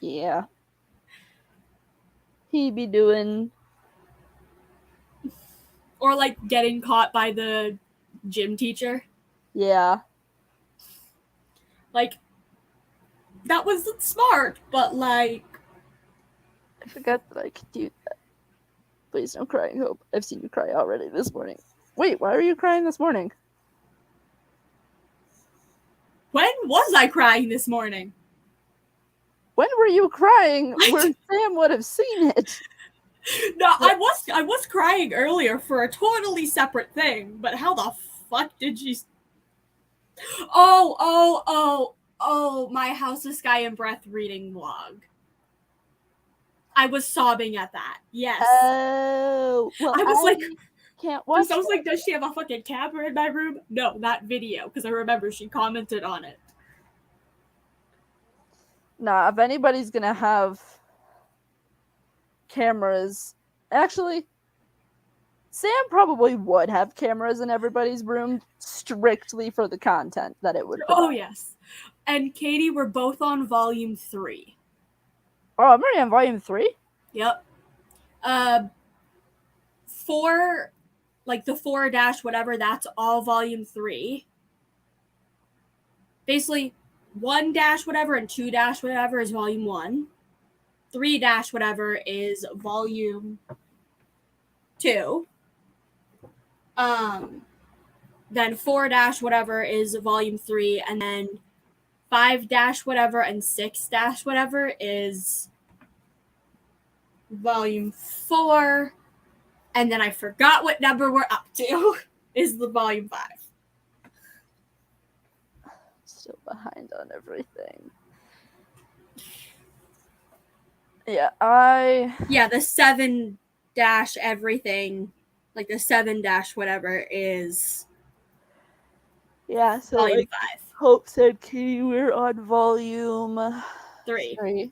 Yeah. He be doing. Or like getting caught by the gym teacher. Yeah. Like, that wasn't smart, but like. I forgot that I could do that. Please don't cry, Hope. I've seen you cry already this morning. Wait, why are you crying this morning? When was I crying this morning? When were you crying where Sam would have seen it? No, I was crying earlier for a totally separate thing, but how the fuck did you... Oh, my House of Sky and Breath reading vlog. I was sobbing at that. Yes. Oh, well, I was like... Can't watch I was like, does she have a fucking camera in my room? No, that video, because I remember she commented on it. Nah, if anybody's gonna have cameras, actually, Sam probably would have cameras in everybody's room strictly for the content that it would provide. Oh, yes. And Katie, we're both on volume 3. Oh, I'm already on volume 3? Yep. 4, like the 4 dash whatever, that's all volume 3. Basically, 1 dash whatever and 2 dash whatever is volume 1. 3 dash whatever is volume 2. Then 4 dash whatever is volume 3, and then 5 dash whatever and 6 dash whatever is volume 4. And then I forgot what number we're up to is the volume 5. Still behind on everything. Yeah, the 7 dash everything, like the 7 dash whatever is so volume like, 5. Hope said, Katie, we're on volume 3.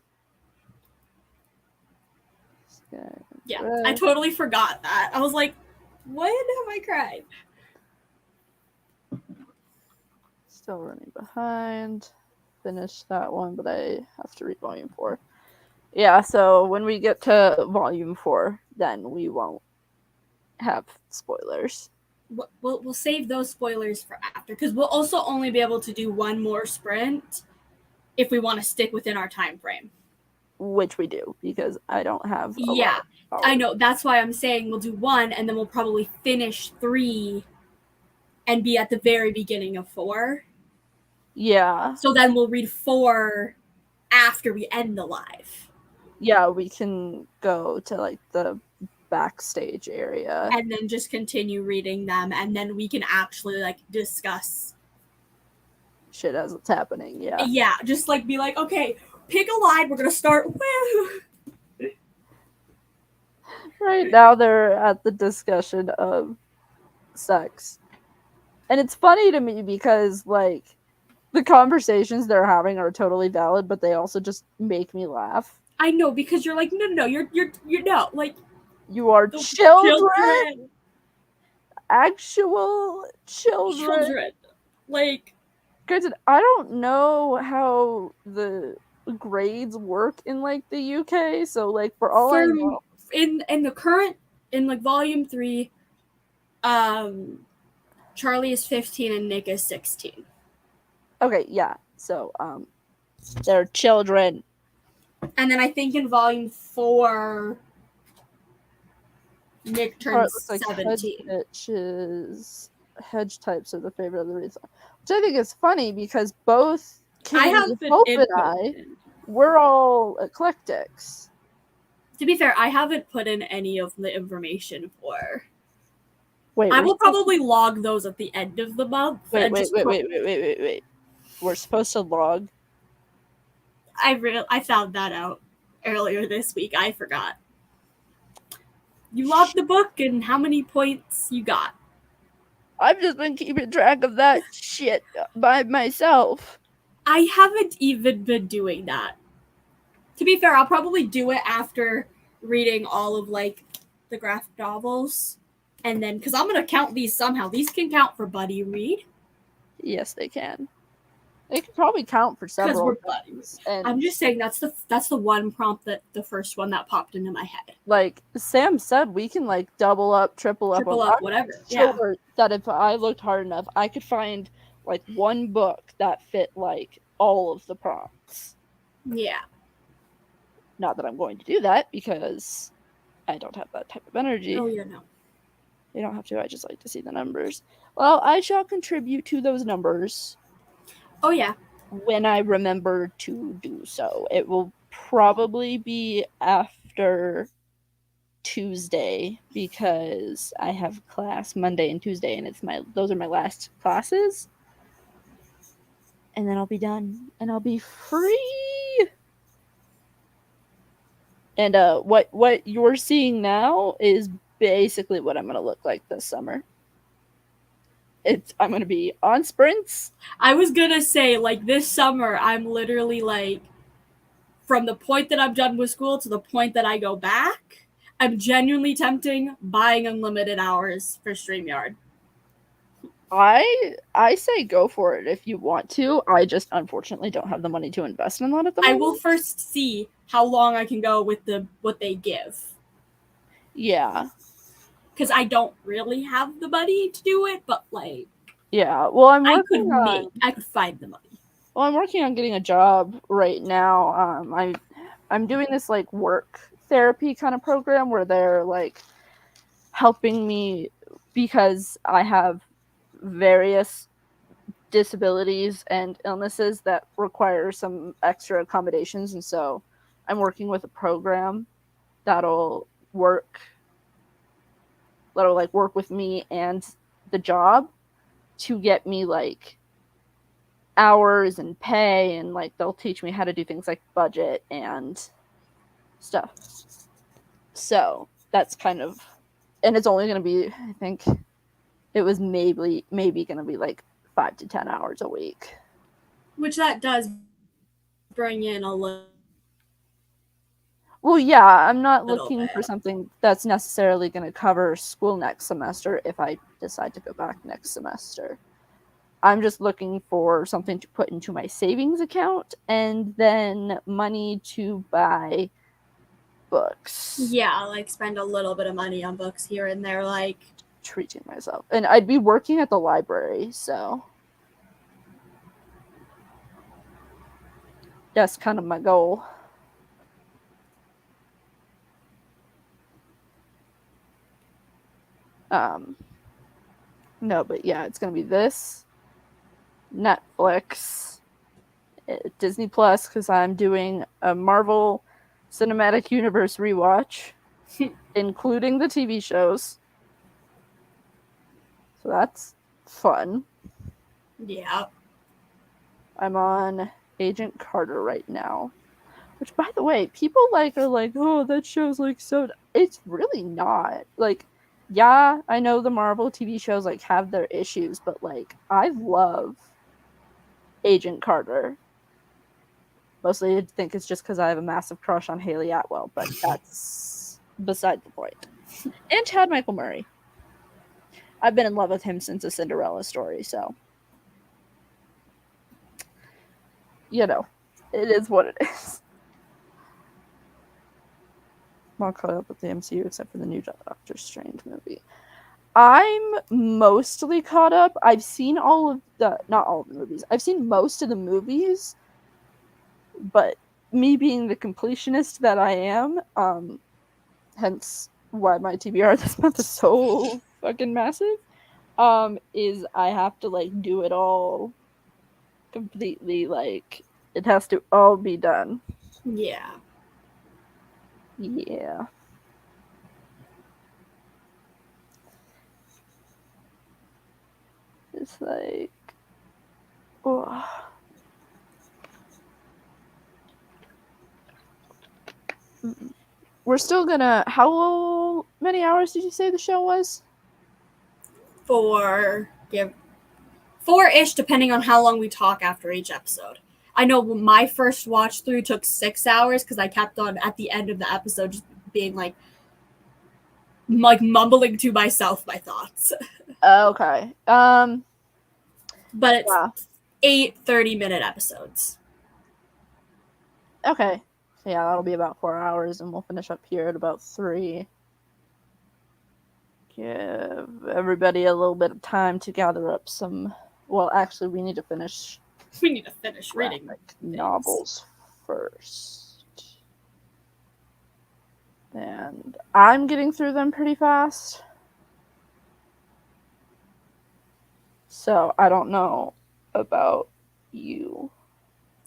Yeah, right. I totally forgot that. I was like, when have I cried? Still running behind. Finished that one, but I have to read volume 4. Yeah, so when we get to volume 4, then we won't have spoilers. We'll save those spoilers for after, because we'll also only be able to do one more sprint if we want to stick within our time frame. Which we do, because I don't have a lot. I know. That's why I'm saying we'll do 1, and then we'll probably finish 3 and be at the very beginning of 4. Yeah. So then we'll read 4 after we end the live. Yeah, we can go to like the backstage area. And then just continue reading them, and then we can actually like discuss shit as it's happening. Yeah. Yeah, just like be like, okay, pick a line. We're gonna start. Right now they're at the discussion of sex. And it's funny to me because like the conversations they're having are totally valid, but they also just make me laugh. I know, because you're like, no, you're no, like, You are children? Actual children. Like, Granted, I don't know how the grades work in like the UK, so like for all I know, in the current, in like volume 3, Charlie is 15 and Nick is 16. Okay, yeah. So they're children. And then I think in volume 4, Nick turns Like 17. Hedge types are the favorite of the reason, which I think is funny because both Katie, Hope, and I, we're all eclectics. To be fair, I haven't put in any of the information for. Wait, I will probably log those at the end of the month. Wait. We're supposed to log. I found that out earlier this week. I forgot. You logged the book and how many points you got. I've just been keeping track of that shit by myself. I haven't even been doing that. To be fair, I'll probably do it after reading all of like the graphic novels. And then, because I'm going to count these somehow. These can count for buddy read. Yes, they can. They can probably count for several things. I'm just saying that's the one prompt, that the first one that popped into my head. Like Sam said, we can like double up, triple up, whatever. Sure, that if I looked hard enough, I could find like one book that fit like all of the prompts. Yeah. Not that I'm going to do that because I don't have that type of energy. Oh, yeah, no. You don't have to. I just like to see the numbers. Well, I shall contribute to those numbers. Oh, yeah. When I remember to do so. It will probably be after Tuesday because I have class Monday and Tuesday, and those are my last classes. And then I'll be done and I'll be free. And what you're seeing now is basically what I'm gonna look like this summer. I'm going to be on sprints. I was going to say, like, this summer, I'm literally, like, from the point that I'm done with school to the point that I go back, I'm genuinely tempting buying unlimited hours for StreamYard. I say go for it if you want to. I just unfortunately don't have the money to invest in that at the moment. I will first see how long I can go with what they give. Yeah. Because I don't really have the money to do it, but like, yeah. Well, I could find the money. Well, I'm working on getting a job right now. I'm doing this like work therapy kind of program where they're like helping me because I have various disabilities and illnesses that require some extra accommodations, and so I'm working with a program that'll work with me and the job to get me like hours and pay, and like they'll teach me how to do things like budget and stuff. So that's kind of, and it's only going to be, I think it was maybe going to be like 5 to 10 hours a week, which that does bring in a little. Well, yeah, I'm not looking for something that's necessarily going to cover school next semester if I decide to go back next semester. I'm just looking for something to put into my savings account and then money to buy books. Yeah, like spend a little bit of money on books here and there, like treating myself. And I'd be working at the library, so that's kind of my goal. No, but yeah, it's gonna be this, Netflix, Disney Plus, because I'm doing a Marvel Cinematic Universe rewatch, including the TV shows. So that's fun. Yeah. I'm on Agent Carter right now. Which, by the way, people are like, oh, that show's like so. It's really not. Like, yeah, I know the Marvel TV shows like have their issues, but like, I love Agent Carter. Mostly, I think it's just because I have a massive crush on Haley Atwell, but that's beside the point. And Chad Michael Murray. I've been in love with him since a Cinderella story, so you know, it is what it is. I'm all caught up with the MCU except for the new Doctor Strange movie. I'm mostly caught up. I've seen not all of the movies. I've seen most of the movies, but me being the completionist that I am, hence why my TBR this month is so fucking massive, is I have to like do it all completely. Like it has to all be done. Yeah. Yeah. It's like, oh. We're still gonna. How many hours did you say the show was? 4-ish, depending on how long we talk after each episode. I know my first watch through took 6 hours because I kept on at the end of the episode just being like mumbling to myself my thoughts. Okay. But it's Yeah. 8 30-minute episodes. Okay. So yeah, that'll be about 4 hours, and we'll finish up here at about 3. Give everybody a little bit of time to gather up some. Well, actually, we need to finish. We need to finish reading novels first, and I'm getting through them pretty fast. So I don't know about you.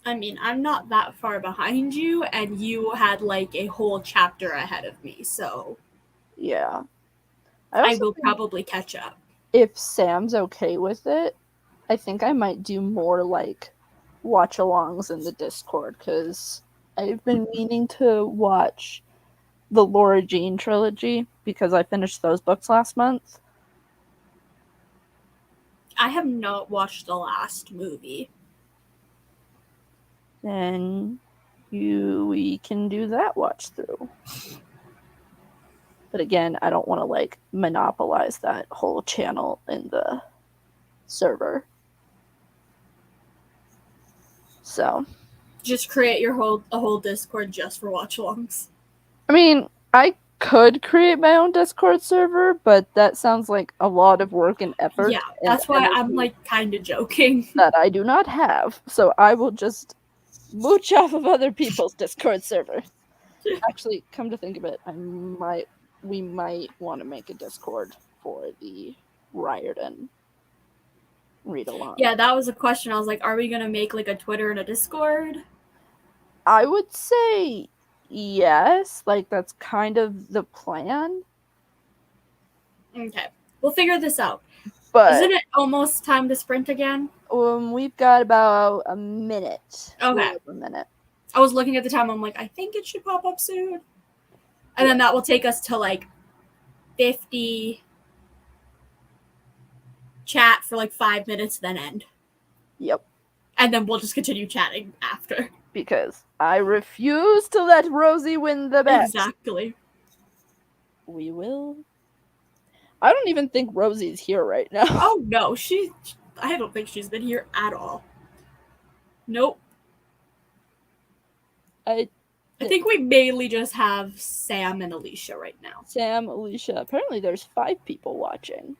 I mean, I'm not that far behind you, and you had like a whole chapter ahead of me, so Yeah. I will probably catch up. If Sam's okay with it, I think I might do more like watch alongs in the Discord, because I've been meaning to watch the Laura Jean trilogy because I finished those books last month. I have not watched the last movie. Then we can do that watch through. But again, I don't want to like monopolize that whole channel in the server. So just create a whole Discord just for watch alongs. I mean, I could create my own Discord server, but that sounds like a lot of work and effort. Yeah, that's why I'm like kind of joking. That I do not have. So I will just mooch off of other people's Discord server. Actually, come to think of it, we might want to make a Discord for the Riordan read along. Yeah, that was a question. I was like, are we gonna make like a Twitter and a Discord? I would say yes. Like that's kind of the plan. Okay, we'll figure this out. But isn't it almost time to sprint again? We've got about a minute. Okay. A minute. I was looking at the time. I'm like, I think it should pop up soon. And then that will take us to like 50. Chat for like 5 minutes, then end. Yep. And then we'll just continue chatting after. Because I refuse to let Rosie win the bet. Exactly. We will. I don't even think Rosie's here right now. Oh no, I don't think she's been here at all. Nope. I think we mainly just have Sam and Alicia right now. Sam, Alicia. Apparently there's 5 people watching.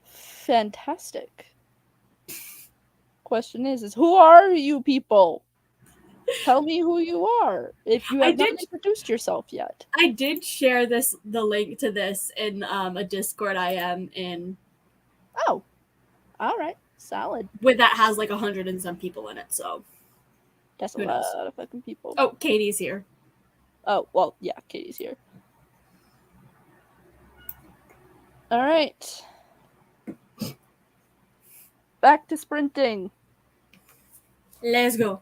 Fantastic. Question is who are you people? Tell me who you are if you have not introduced yourself yet. I did share the link to this in a Discord I am in. Oh, all right, solid. With that has like 100 and some people in it, so that's a lot of fucking people. Oh, Katie's here. Oh well, yeah, Katie's here. All right. back to sprinting. Let's go.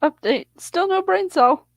Update. Still no brain cell.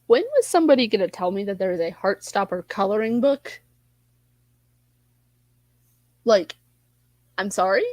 When was somebody going to tell me that there is a Heartstopper coloring book? Like, I'm sorry?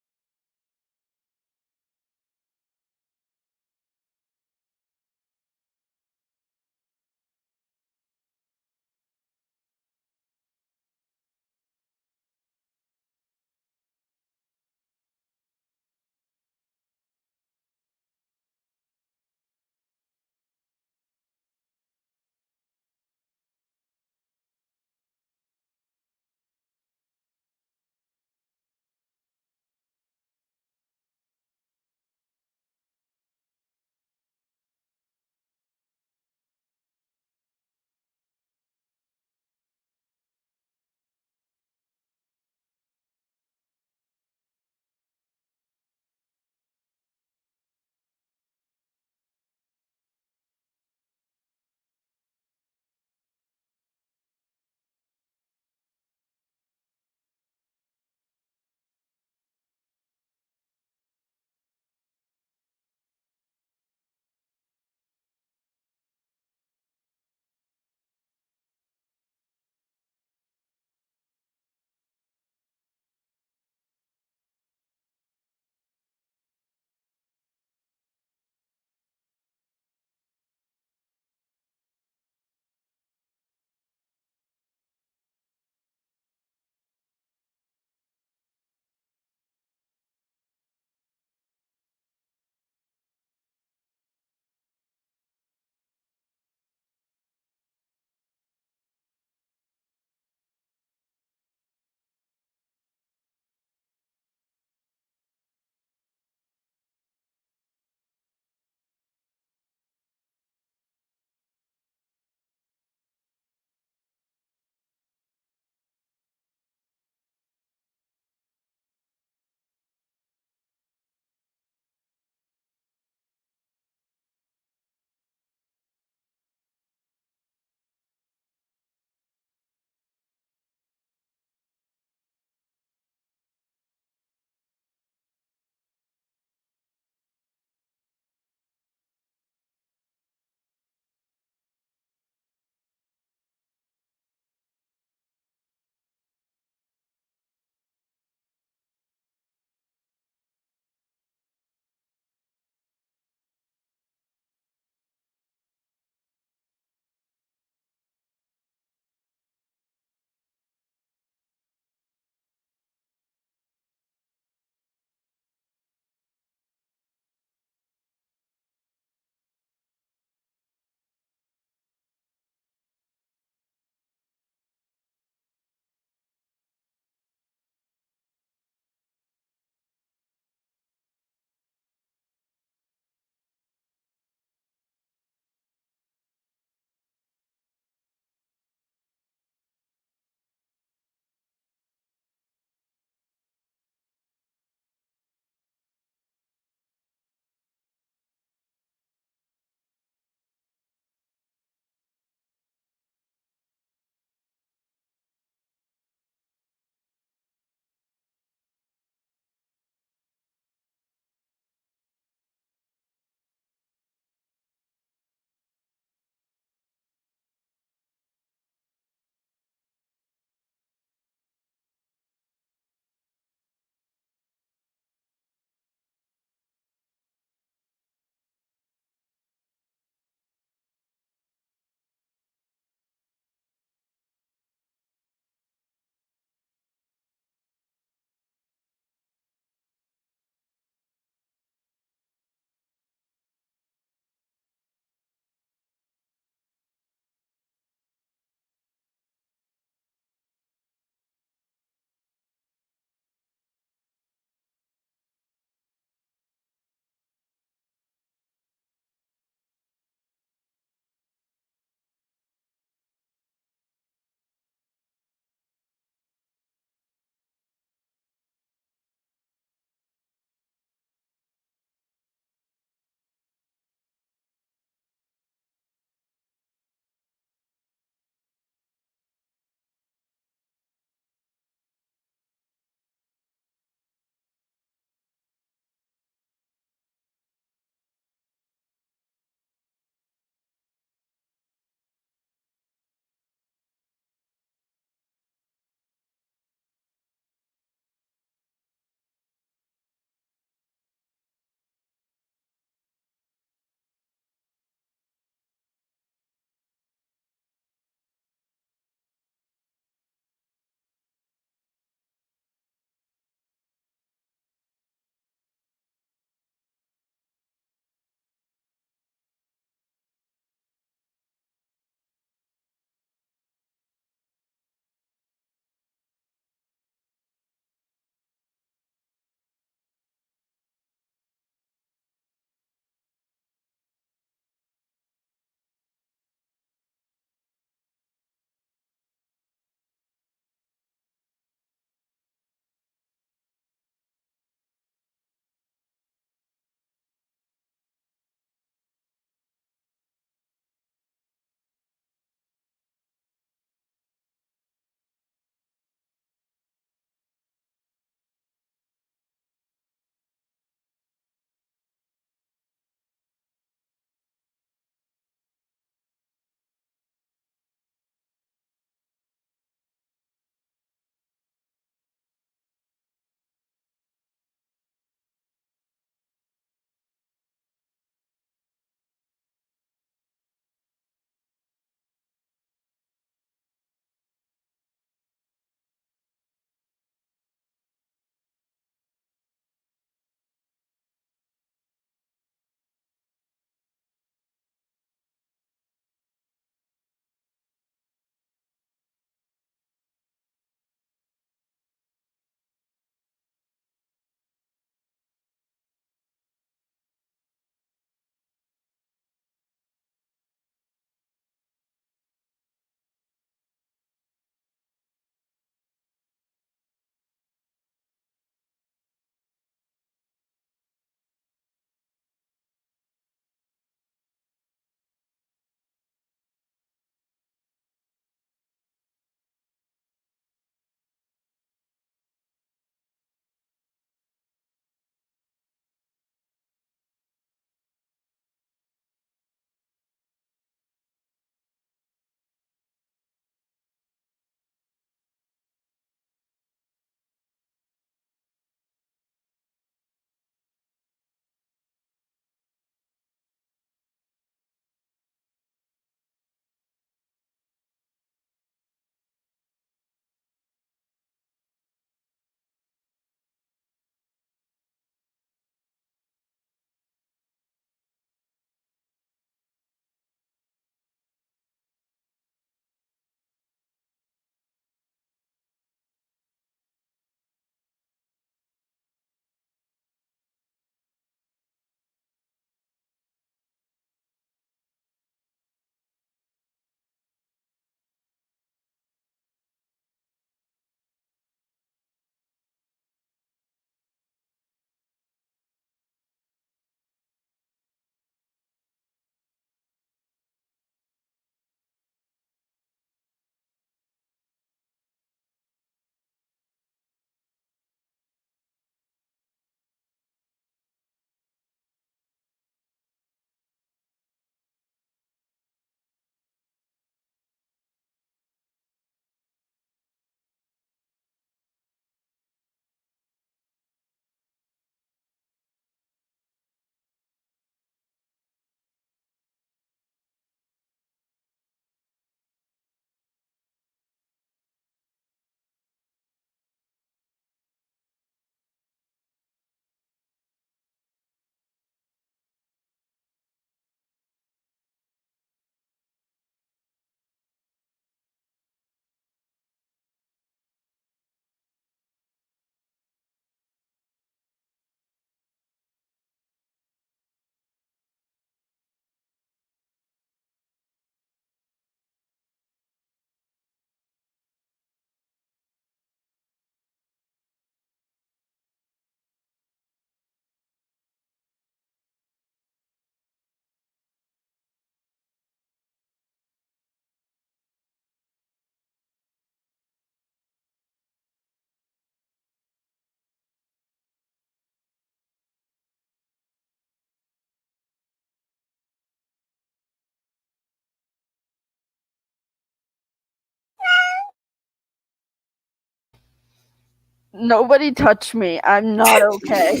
Nobody touch me. I'm not okay.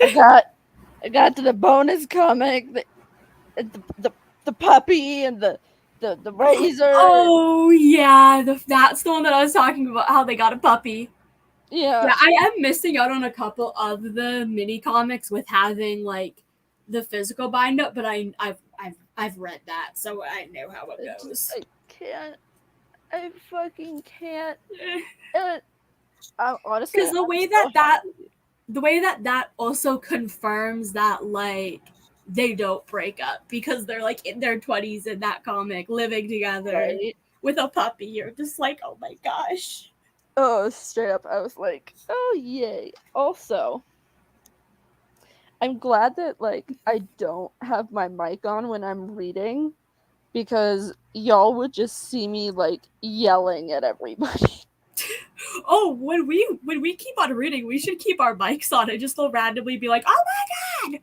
I got to the bonus comic, the puppy and the razor. Oh yeah, that's the one that I was talking about. How they got a puppy. Yeah, I am missing out on a couple of the mini comics with having like the physical bind up, but I've read that, so I know how it goes. I can't. I fucking can't. Honestly, Because the way that also confirms that like they don't break up because they're like in their 20s in that comic living together right? with a puppy. You're just like, oh my gosh. Oh, straight up, I was like, oh yay. Also, I'm glad that like I don't have my mic on when I'm reading because y'all would just see me like yelling at everybody. Oh, when we keep on reading, we should keep our mics on and just will randomly be like, oh my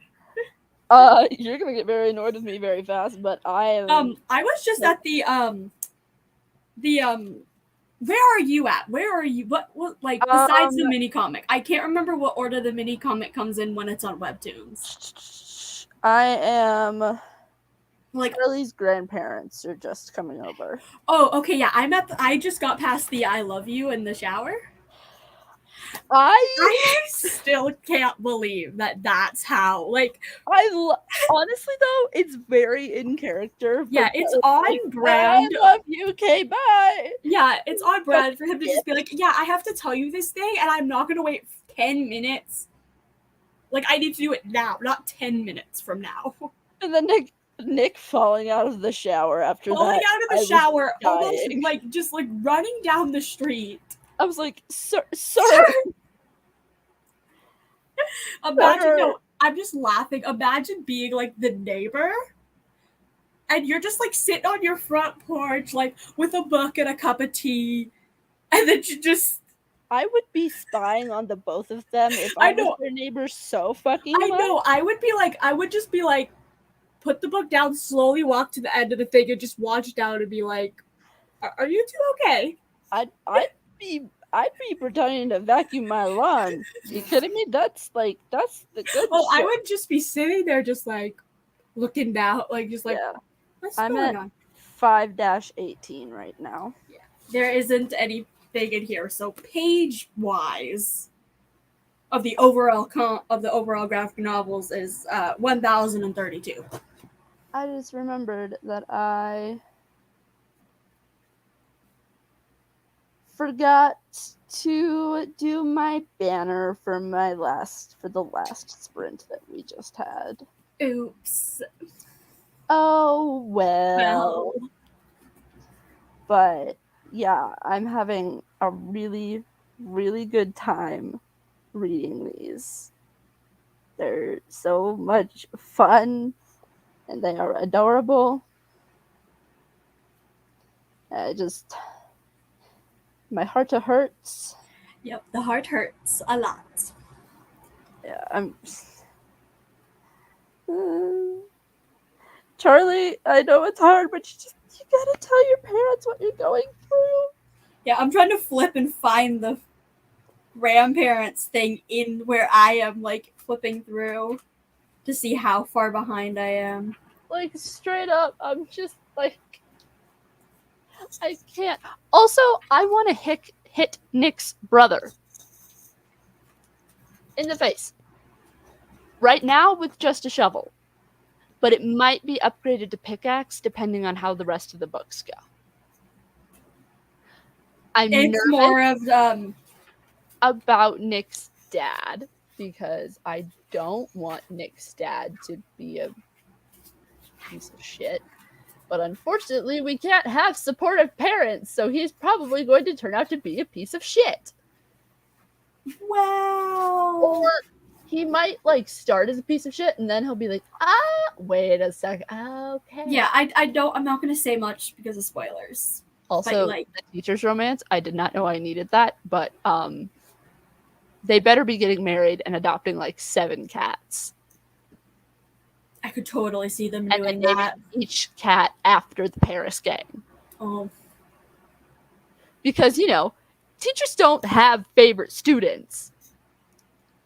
god. You're gonna get very annoyed with me very fast, but I am. I was just at the where are you at? Where are you? What like besides the mini comic? I can't remember what order the mini comic comes in when it's on Webtoons. I am. Like Charlie's grandparents are just coming over. oh, okay, yeah. I just got past the I love you in the shower. I still can't believe that that's how like honestly though it's very in character. Yeah, it's on like, brand. I love you. Okay, bye. Yeah, it's on brand for him to just be like, yeah, I have to tell you this thing, and I'm not gonna wait 10 minutes. Like I need to do it now, not 10 minutes from now. And then Nick falling out of the shower after falling that. out of the shower, almost like just like running down the street. I was like, sir. Imagine, no, I'm just laughing. Imagine being like the neighbor, and you're just like sitting on your front porch, like with a book and a cup of tea, and then you just. I would be spying on the both of them if I was their neighbor so fucking much. I know. I would just be like, put the book down, slowly walk to the end of the thing, and just watch down and be like, "Are you two okay?" I'd be pretending to vacuum my lawn. You kidding me? That's the good shit. I would just be sitting there, just like looking down, like just like. Yeah. What's I'm going at on? 5-18 right now. Yeah, there isn't anything in here. So page wise, of the overall graphic novels is 1,032. I just remembered that I forgot to do my banner for the last sprint that we just had. Oops. Oh well. But yeah, I'm having a really, really good time reading these. They're so much fun and they are adorable. My heart hurts. Yep, the heart hurts a lot. Yeah, Charlie, I know it's hard, but you gotta tell your parents what you're going through. Yeah, I'm trying to flip and find the grandparents thing in where I am, like, flipping through to see how far behind I am. Like, straight up, I'm just, like, I can't. Also, I want to hit Nick's brother in the face. Right now with just a shovel. But it might be upgraded to pickaxe depending on how the rest of the books go. It's nervous more of about Nick's dad because I don't want Nick's dad to be a piece of shit. But unfortunately, we can't have supportive parents, so he's probably going to turn out to be a piece of shit. Wow. Or he might like start as a piece of shit and then he'll be like, wait a second. Okay. Yeah, I'm not gonna say much because of spoilers. Also, the teacher's romance, I did not know I needed that, but they better be getting married and adopting like 7 cats. I could totally see them doing that. Each cat after the Paris gang. Oh. because, teachers don't have favorite students,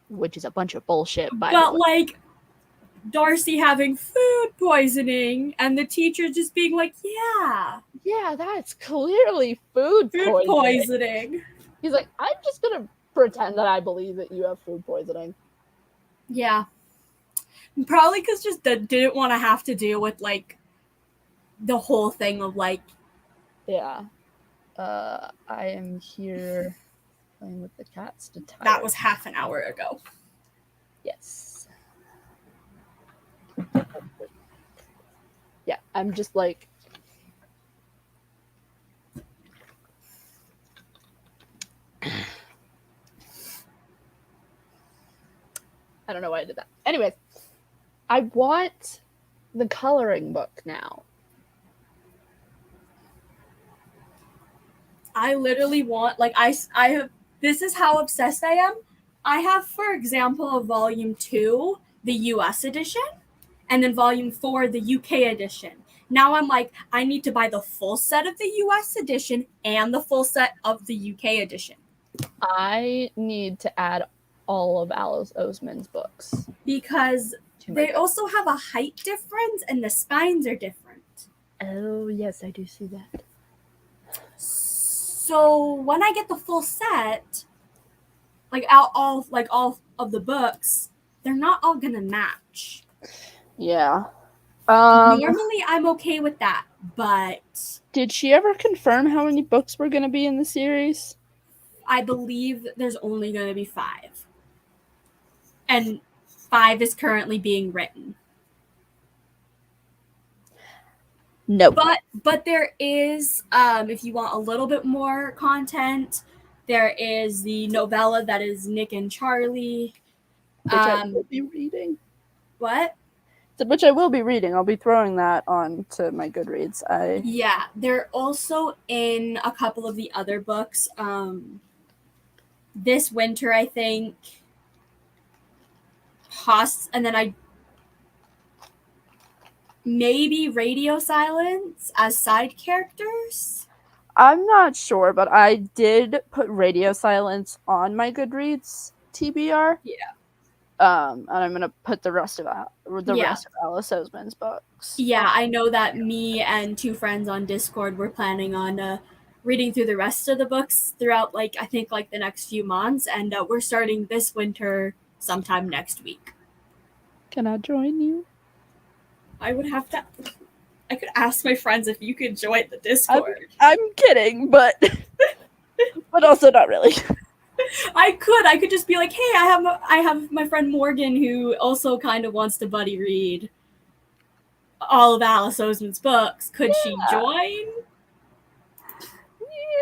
which is a bunch of bullshit, by the way. But, like, Darcy having food poisoning and the teacher just being like, yeah, that's clearly food poisoning. He's like, I'm just gonna pretend that I believe that you have food poisoning. Yeah. Probably because just didn't want to have to deal with, like, the whole thing of, like... Yeah. I am here playing with the cats to tie. That was half an hour ago. Yes. Yeah, I'm just like... I don't know why I did that. Anyways, I want the coloring book now. I literally want, like, I have, this is how obsessed I am. I have, for example, Volume 2, the US edition, and then Volume 4, the UK edition. Now I'm like, I need to buy the full set of the US edition and the full set of the UK edition. I need to add all of Alice Oseman's books. Because they also have a height difference and the spines are different. Oh, yes, I do see that. So when I get the full set, like all of the books, they're not all gonna match. Yeah. Normally I'm okay with that, but... Did she ever confirm how many books were going to be in the series? I believe there's only going to be 5. And 5 is currently being written. No. But there is, if you want a little bit more content, there is the novella that is Nick and Charlie. Which I will be reading. What? Which I will be reading. I'll be throwing that on to my Goodreads. Yeah, they're also in a couple of the other books. This winter, I think. And then maybe Radio Silence as side characters. I'm not sure, but I did put Radio Silence on my Goodreads TBR. Yeah. And I'm gonna put the rest of Alice Oseman's books. Yeah, I know that me and 2 friends on Discord were planning on reading through the rest of the books throughout, like, I think, like, the next few months, and we're starting this winter sometime next week. Can I join you? I would have to... I could ask my friends if you could join the Discord. I'm kidding, but but also not really. I could just be like, hey, I have my friend Morgan who also kind of wants to buddy read all of Alice Oseman's books. Could she join?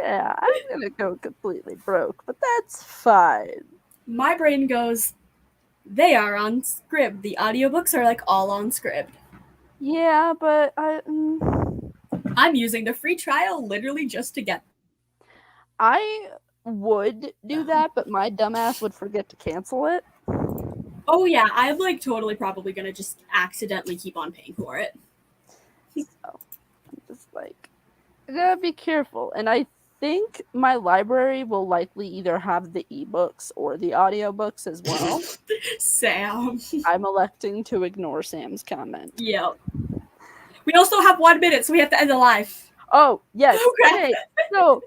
Yeah, I'm gonna go completely broke, but that's fine. My brain goes, they are on Scribd. The audiobooks are like all on Scribd. Yeah, but I'm using the free trial literally just to get. I would do that, but my dumbass would forget to cancel it. Oh yeah, I'm like totally probably gonna just accidentally keep on paying for it. So I'm just like, I gotta be careful. And I think my library will likely either have the ebooks or the audiobooks as well. Sam. I'm electing to ignore Sam's comment. Yep. We also have 1 minute, so we have to end the live. Oh, yes. Okay. So,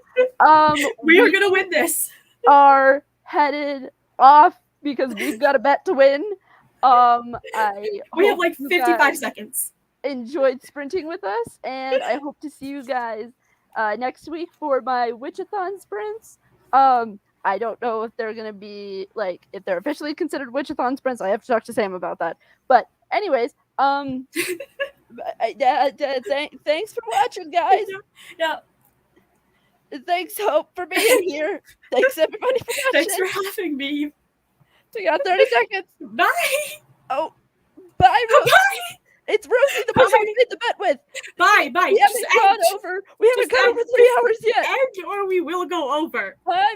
we are gonna win this. Are headed off because we've got a bet to win. We have like 55 seconds. Enjoyed sprinting with us, and I hope to see you guys next week for my Witchathon sprints. I don't know if they're gonna be like if they're officially considered Witchathon sprints. I have to talk to Sam about that. But anyways, thanks for watching, guys. Yeah. Thanks, Hope, for being here. Thanks, everybody, for watching. Thanks for having me. We got 30 seconds. Bye. Oh, bye, Rosie. Bye. It's Rosie, the person we made the bet with. Bye. We haven't gone over 3 hours yet. End or we will go over. Bye,